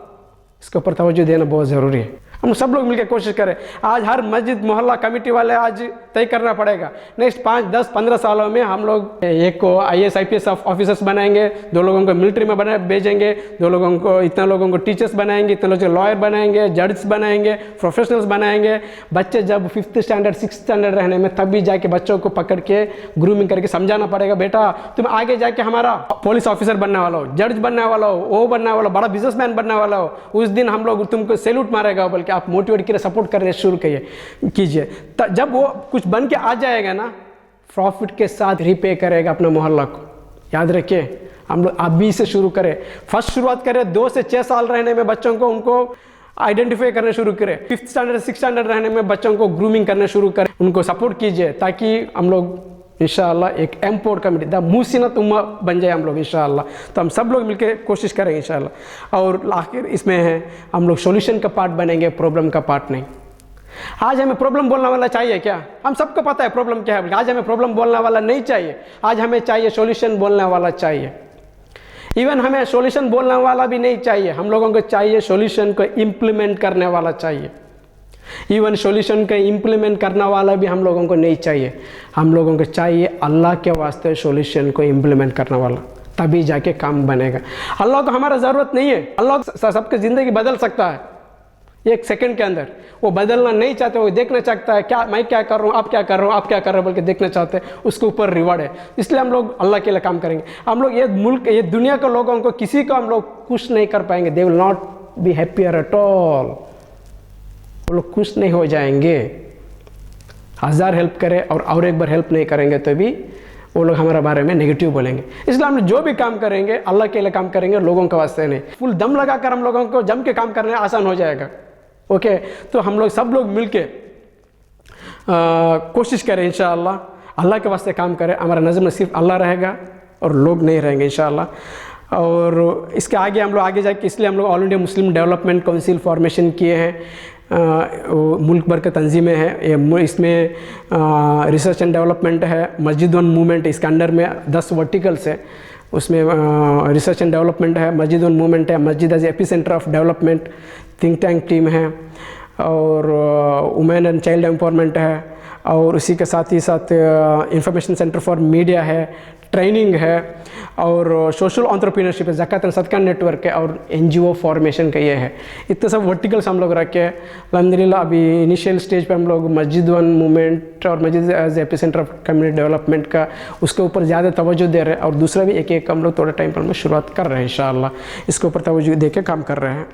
इसके ऊपर तवज्जो देना बहुत ज़रूरी है। हम सब लोग मिलकर कोशिश करें। आज हर मस्जिद मोहल्ला कमेटी वाले आज तय करना पड़ेगा, नेक्स्ट 5, 10, 15 सालों में हम लोग एक को IAS IPS ऑफिसर्स बनाएंगे, 2 लोगों को मिलिट्री में भेजेंगे, 2 लोगों को, इतने लोगों को टीचर्स बनाएंगे, इतने लोगों को लॉयर बनाएंगे, जड्स बनाएंगे, प्रोफेशनल्स बनाएंगे। बच्चे जब 5th स्टैंडर्ड 6th स्टैंडर्ड रहने में, तब भी जाके बच्चों को पकड़ के ग्रूमिंग करके समझाना पड़ेगा, बेटा तुम आगे जाके हमारा पुलिस ऑफिसर बनने वाला हो, जज बनने वाला हो, वो बनने वाला हो, बड़ा बिजनेसमैन बनने वाला हो, उस दिन हम लोग तुमको सैल्यूट मारेगा, बल्कि आप मोटिवेट करिए, सपोर्ट करने शुरू कीजिए। जब वो कुछ बन के आ जाएगा ना, प्रॉफिट के साथ रिपे करेगा अपना मोहल्ला को। याद रखिए, हम लोग अभी से शुरू करें, फर्स्ट शुरुआत करें 2 से 6 साल रहने में बच्चों को, उनको आइडेंटिफाई करने शुरू करें। 5th स्टैंडर्ड 6th स्टैंडर्ड रहने में बच्चों को ग्रूमिंग करने शुरू करें, उनको सपोर्ट कीजिए, ताकि हम लोग इंशाअल्लाह एक एम्पावर्ड कम्युनिटी, द मुहसिनत उम्मा बन जाए हम लोग इंशाअल्लाह। तो हम सब लोग मिलकर कोशिश करेंगे इंशाअल्लाह। और आखिर इसमें है, हम लोग सॉल्यूशन का पार्ट बनेंगे, प्रॉब्लम का पार्ट नहीं। आज हमें प्रॉब्लम बोलने वाला चाहिए क्या? हम सबको पता है प्रॉब्लम क्या है। आज हमें प्रॉब्लम बोलने वाला नहीं चाहिए, आज हमें चाहिए सॉल्यूशन बोलने वाला चाहिए। इवन हमें सॉल्यूशन बोलने वाला भी नहीं चाहिए, हम लोगों को चाहिए सॉल्यूशन को इम्प्लीमेंट करने वाला चाहिए। इवन सॉल्यूशन का इम्प्लीमेंट करने वाला भी हम लोगों को नहीं चाहिए, हम लोगों को चाहिए अल्लाह के वास्ते सॉल्यूशन को इम्प्लीमेंट करने वाला, तभी जाके काम बनेगा। अल्लाह को हमारा ज़रूरत नहीं है, अल्लाह सबकी ज़िंदगी बदल सकता है 1 सेकंड के अंदर। वो बदलना नहीं चाहते, वो देखना चाहता है क्या मैं क्या कर रहा हूँ, आप क्या कर रहे हो, आप क्या कर रहे हो बोल के देखना चाहते हैं, उसके ऊपर रिवार्ड है। इसलिए हम लोग अल्लाह के लिए काम करेंगे। हम लोग ये मुल्क, ये दुनिया के लोगों को, किसी को हम लोग खुश नहीं कर पाएंगे। They will not be happier at all, वो लोग खुश नहीं हो जाएंगे। 1000 हेल्प करें और एक बार हेल्प नहीं करेंगे तो भी वो लोग हमारे बारे में नेगेटिव बोलेंगे। इसलिए हम जो भी काम करेंगे अल्लाह के लिए काम करेंगे, लोगों के वास्ते नहीं। फुल दम लगाकर हम लोगों को जम के काम करने आसान हो जाएगा। ओके, तो हम लोग सब लोग मिलके कोशिश करें इंशाअल्लाह, अल्लाह के वास्ते काम करें। हमारा नज़र में सिर्फ अल्लाह रहेगा और लोग नहीं रहेंगे इंशाअल्लाह। और इसके आगे हम लोग आगे जाके, इसलिए हम लोग all India Muslim development council formation किए हैं। मुल्क भर के तंजीमें हैं, इसमें रिसर्च एंड डेवलपमेंट है, मस्जिद वन मूवमेंट, इसके अंडर में 10 वर्टिकल्स है। उसमें रिसर्च एंड डेवलपमेंट है, मस्जिद वन मूवमेंट है, मस्जिद as epicentre of development, think tank team है, और वुमेन एंड चाइल्ड एम्पावरमेंट है, और उसी के साथ ही साथ इंफॉर्मेशन सेंटर फॉर मीडिया है, ट्रेनिंग है, और सोशल एंटरप्रेन्योरशिप है, ज़कात एंड सदका नेटवर्क है, और NGO फॉर्मेशन का ये है। इतने सब वर्टिकल्स हम लोग रखे हैं अल्हम्दुलिल्लाह। अभी इनिशियल स्टेज पे हम लोग मस्जिद वन मूवमेंट और मस्जिद as epicentre of community development का, उसके ऊपर ज़्यादा तवज्जो दे रहे हैं, और दूसरा भी एक हम लोग थोड़े टाइम पर हम शुरुआत कर रहे हैं इंशाअल्लाह, इसके ऊपर तवज्जो दे के काम कर रहे हैं।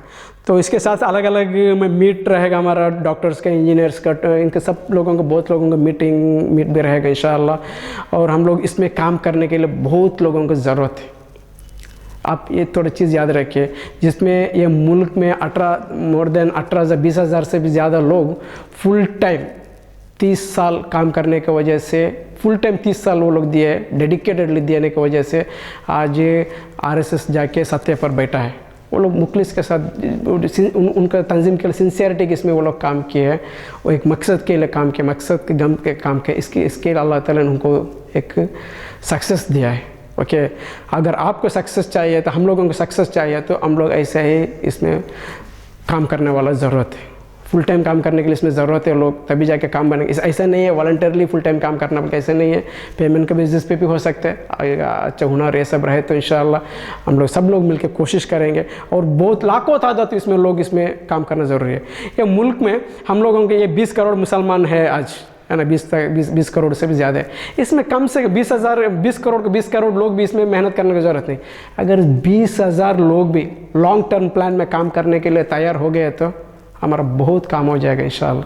तो इसके साथ अलग अलग में मीट रहेगा हमारा, डॉक्टर्स का, इंजीनियर्स का, इनके सब लोगों को, बहुत लोगों का मीट भी रहेगा इंशाअल्लाह। और हम लोग इसमें काम करने के लिए बहुत लोगों को ज़रूरत है। आप ये थोड़ी चीज़ याद रखिए, जिसमें ये मुल्क में 20,000 से भी ज़्यादा लोग फुल टाइम 30 साल काम करने की वजह से, फुल टाइम 30 साल वो लोग दिए, डेडिकेटेडली देने की वजह से आज RSS जाके सत्य पर बैठा है। वो लोग मुखलिस के साथ, उनका तंजीम के लिए सिंसियरिटी के इसमें वो लोग काम किए हैं, वो एक मकसद के लिए काम किए, मकसद के गम के काम किए, इसके अल्लाह ताला ने उनको एक सक्सेस दिया है। ओके, अगर आपको सक्सेस चाहिए तो, हम लोगों को सक्सेस चाहिए तो हम लोग ऐसे ही इसमें काम करने वाला ज़रूरत है। फुल टाइम काम करने के लिए इसमें ज़रूरत है लोग, तभी जाके काम बनेंगे। ऐसा नहीं है वॉलंटरली फुल टाइम काम करना, बल्कि ऐसे नहीं है, पेमेंट का बेसिस पे भी हो सकता है। अच्छा हुनर ये सब रहे तो इंशाअल्लाह हम लोग सब लोग मिलकर कोशिश करेंगे, और बहुत लाखों तादाद इसमें लोग इसमें काम करना ज़रूरी है। ये मुल्क में हम लोगों के ये 20 करोड़ मुसलमान है आज, है ना, 20 करोड़ से भी ज़्यादा है। इसमें कम से 20 करोड़ लोग भी इसमें मेहनत करने की ज़रूरत नहीं। अगर 20,000 लोग भी लॉन्ग टर्म प्लान में काम करने के लिए तैयार हो गए तो हमारा बहुत काम हो जाएगा इंशाअल्लाह।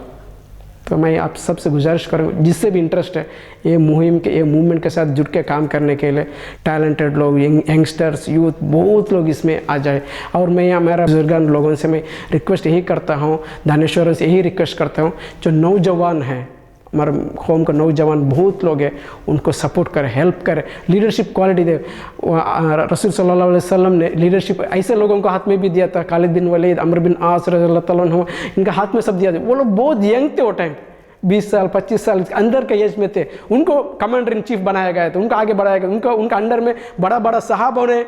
तो मैं आप सबसे गुजारिश करूँगा, जिससे भी इंटरेस्ट है ये मूवमेंट के साथ जुड़ के काम करने के लिए, टैलेंटेड लोग, यंगस्टर्स, यूथ, बहुत लोग इसमें आ जाए। और मैं हमारा बुजुर्गान लोगों से मैं रिक्वेस्ट यही करता हूँ, दानेश्वर से यही रिक्वेस्ट करता हूँ, जो नौजवान हैं, हमारे कौम का नौजवान बहुत लोग हैं, उनको सपोर्ट करें, हेल्प करें, लीडरशिप क्वालिटी दे। रसूल सल्लल्लाहु अलैहि वसल्लम ने लीडरशिप ऐसे लोगों को हाथ में भी दिया था, खालिद बिन वलीद, अमर बिन आस रज़ियल्लाहु ताला अन्हु, इनका हाथ में सब दिया था। वो लोग बहुत यंग थे वो टाइम, 20 साल 25 साल अंदर के एज में थे, उनको कमांडर इन चीफ बनाया गया था, उनको आगे बढ़ाया गया, उनका अंडर में बड़ा सहाबा ने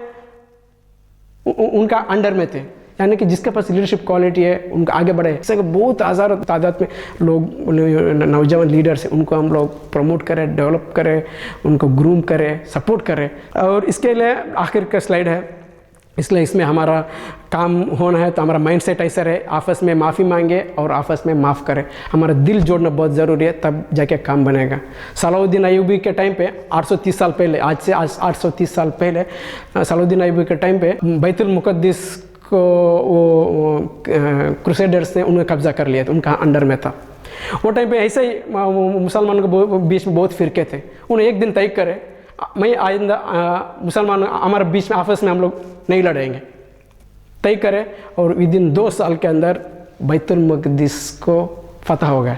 उनका अंडर में थे। यानी कि जिसके पास लीडरशिप क्वालिटी है उनका आगे बढ़े। जैसे कि बहुत हज़ारों तादाद में लोग नौजवान लीडर्स हैं, उनको हम लोग प्रमोट करें, डेवलप करें, उनको ग्रूम करें, सपोर्ट करें। और इसके लिए आखिर का स्लाइड है, इसलिए इसमें हमारा काम होना है तो हमारा माइंड सेट ऐसा रहे, आपस में माफ़ी मांगे और आपस में माफ़ करें। हमारा दिल जोड़ना बहुत ज़रूरी है, तब जाके काम बनेगा। सलाहुद्दीन अय्यूबी के टाइम पे 830 साल पहले, आज से 830 साल पहले सलाहुद्दीन अय्यूबी के टाइम पे बैतुल मुक़द्दिस को वो क्रूसेडर्स ने उन्हें कब्ज़ा कर लिया था, उनका अंडर में था। वो टाइम पे ऐसे ही मुसलमानों के बीच में बहुत फ़िरके थे। उन्हें एक दिन तय करे, मैं आइंदा मुसलमान हमारे बीच में आपस में हम लोग नहीं लड़ेंगे, तय करें। और विदिन 2 साल के अंदर बैतुल मुक़द्दिस को फतह हो गया।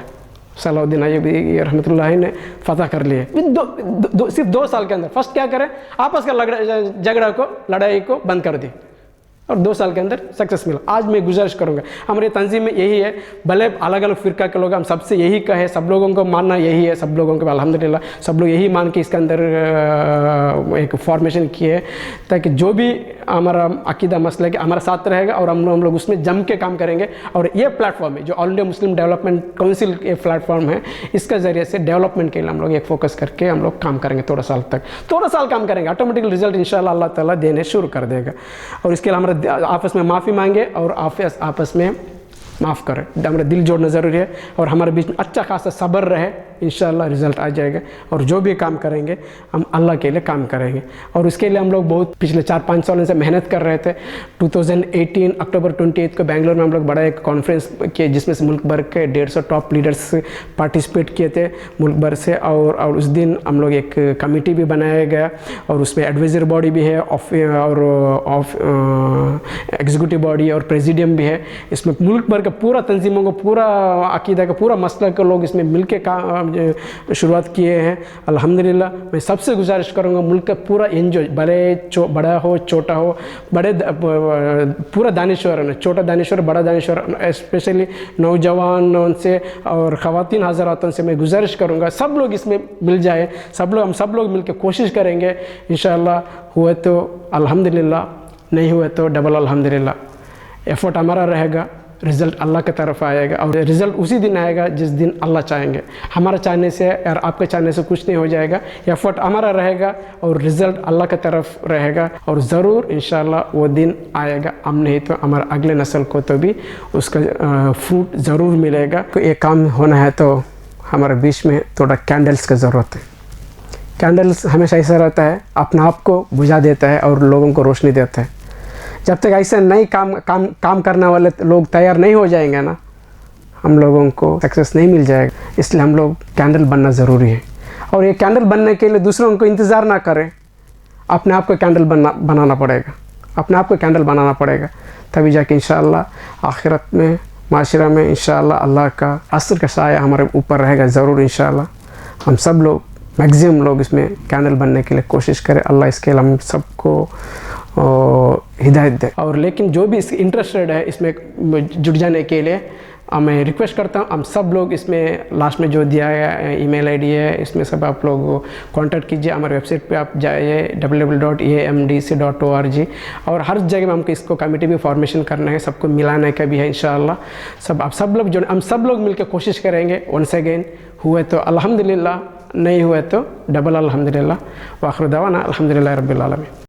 सलाहुद्दीन अय्यूबी रहमतुल्लाह ने फतह कर लिए सिर्फ 2 साल के अंदर। फर्स्ट क्या करें, आपस का झगड़ा को, लड़ाई को बंद कर दी और 2 साल के अंदर सक्सेस मिला। आज मैं गुजारिश करूँगा, हमारी तंजीम में यही है, भले अलग अलग फ़िरका के लोग, हम सबसे यही कहे, सब लोगों को मानना यही है, सब लोगों को अल्हम्दुलिल्लाह सब लोग यही मान के इसके अंदर एक फॉर्मेशन किए, ताकि जो भी हमारा अकीदा मसला है कि हमारा साथ रहेगा और हम लोग उसमें जम के काम करेंगे। और ये प्लेटफॉर्म है जो all India Muslim development council के प्लेटफॉर्म है, इसका ज़रिए से डेवलपमेंट के लिए हम लोग एक फोकस करके हम लोग काम करेंगे। थोड़ा साल काम करेंगे, ऑटोमेटिकली रिजल्ट इंशाल्लाह अल्लाह ताला देने शुरू कर देगा। और इसके लिए हमारा आपस में माफ़ी मांगे और आपस में माफ़ करें, हमारा दिल जोड़ना ज़रूरी है और हमारे बीच में अच्छा खासा सब्र रहे, इंशाल्लाह रिज़ल्ट आ जाएगा। और जो भी काम करेंगे हम अल्लाह के लिए काम करेंगे। और इसके लिए हम लोग बहुत पिछले 4-5 सालों से मेहनत कर रहे थे। 2018 अक्टूबर 28 को बेंगलोर में हम लोग बड़ा एक कॉन्फ्रेंस किए, जिसमें से मुल्क भर के 150 टॉप लीडर्स पार्टिसिपेट किए थे मुल्क भर से। और उस दिन हम लोग एक कमेटी भी बनाया गया और उसमें एडवाइजर बॉडी भी है और एग्जीक्यूटिव बॉडी और प्रेसिडियम भी है। इसमें मुल्क भर पूरा तंजीमों को, पूरा अकीदा का, पूरा मसला के लोग इसमें मिल के शुरुआत किए हैं अल्हम्दुलिल्लाह। मैं सबसे गुजारिश करूँगा मुल्क का पूरा एनजीओ, बड़ा हो छोटा हो, बड़े पूरा दानिश्वर है, छोटा दानिश्वर बड़ा दानिश्वर, स्पेशली नौजवानों से और ख़वातीन हज़रातों से मैं गुजारिश करूँगा सब लोग इसमें मिल जाए, हम सब लोग मिल के कोशिश करेंगे। इंशाअल्लाह हुए तो अल्हम्दुलिल्लाह, नहीं हुए तो डबल अल्हम्दुलिल्लाह। एफर्ट हमारा रहेगा, रिज़ल्ट अल्लाह की तरफ आएगा और रिज़ल्ट उसी दिन आएगा जिस दिन अल्लाह चाहेंगे। हमारा चाहने से और आपके चाहने से कुछ नहीं हो जाएगा। एफर्ट हमारा रहेगा और रिज़ल्ट अल्लाह की तरफ रहेगा और ज़रूर इंशाअल्लाह वो दिन आएगा। हम नहीं तो हमारे अगले नस्ल को तो भी उसका फ्रूट ज़रूर मिलेगा। तो ये काम होना है तो हमारे बीच में थोड़ा कैंडल्स की ज़रूरत है। कैंडल्स हमेशा ऐसा रहता है, अपने आप को बुझा देता है और लोगों को रोशनी देता है। जब तक ऐसे नए काम करने वाले लोग तैयार नहीं हो जाएंगे ना, हम लोगों को सक्सेस नहीं मिल जाएगा। इसलिए हम लोग कैंडल बनना ज़रूरी है। और ये कैंडल बनने के लिए दूसरों को इंतज़ार ना करें, अपने आप को कैंडल बनाना पड़ेगा, अपने आप को कैंडल बनाना पड़ेगा। तभी जाके इंशाअल्लाह आखिरत में, माशरा में इंशाअल्लाह अल्लाह का असर का साया हमारे ऊपर रहेगा ज़रूर इंशाअल्लाह। हम सब लोग, मैक्सिमम लोग इसमें कैंडल बनने के लिए कोशिश करें। अल्लाह इसके लिए हम सबको हिदायत दे। और लेकिन जो भी इस इंटरेस्टेड है इसमें जुड़ जाने के लिए, मैं रिक्वेस्ट करता हूँ हम सब लोग इसमें लास्ट में जो दिया है ईमेल आईडी है, इसमें सब आप लोग कांटेक्ट कीजिए। हमारे वेबसाइट पे आप जाइए www.amdc.org। और हर जगह में हमको इसको कमेटी भी फॉर्मेशन करना है, सबको मिलाने का भी है इंशाअल्लाह। हम सब लोग मिलकर कोशिश करेंगे। वंस अगेन, हुए तो अल्हम्दुलिल्लाह, नहीं हुए तो डबल अल्हम्दुलिल्लाह। व आखिर दावाना अल्हम्दुलिल्लाह रब्बिल आलमीन।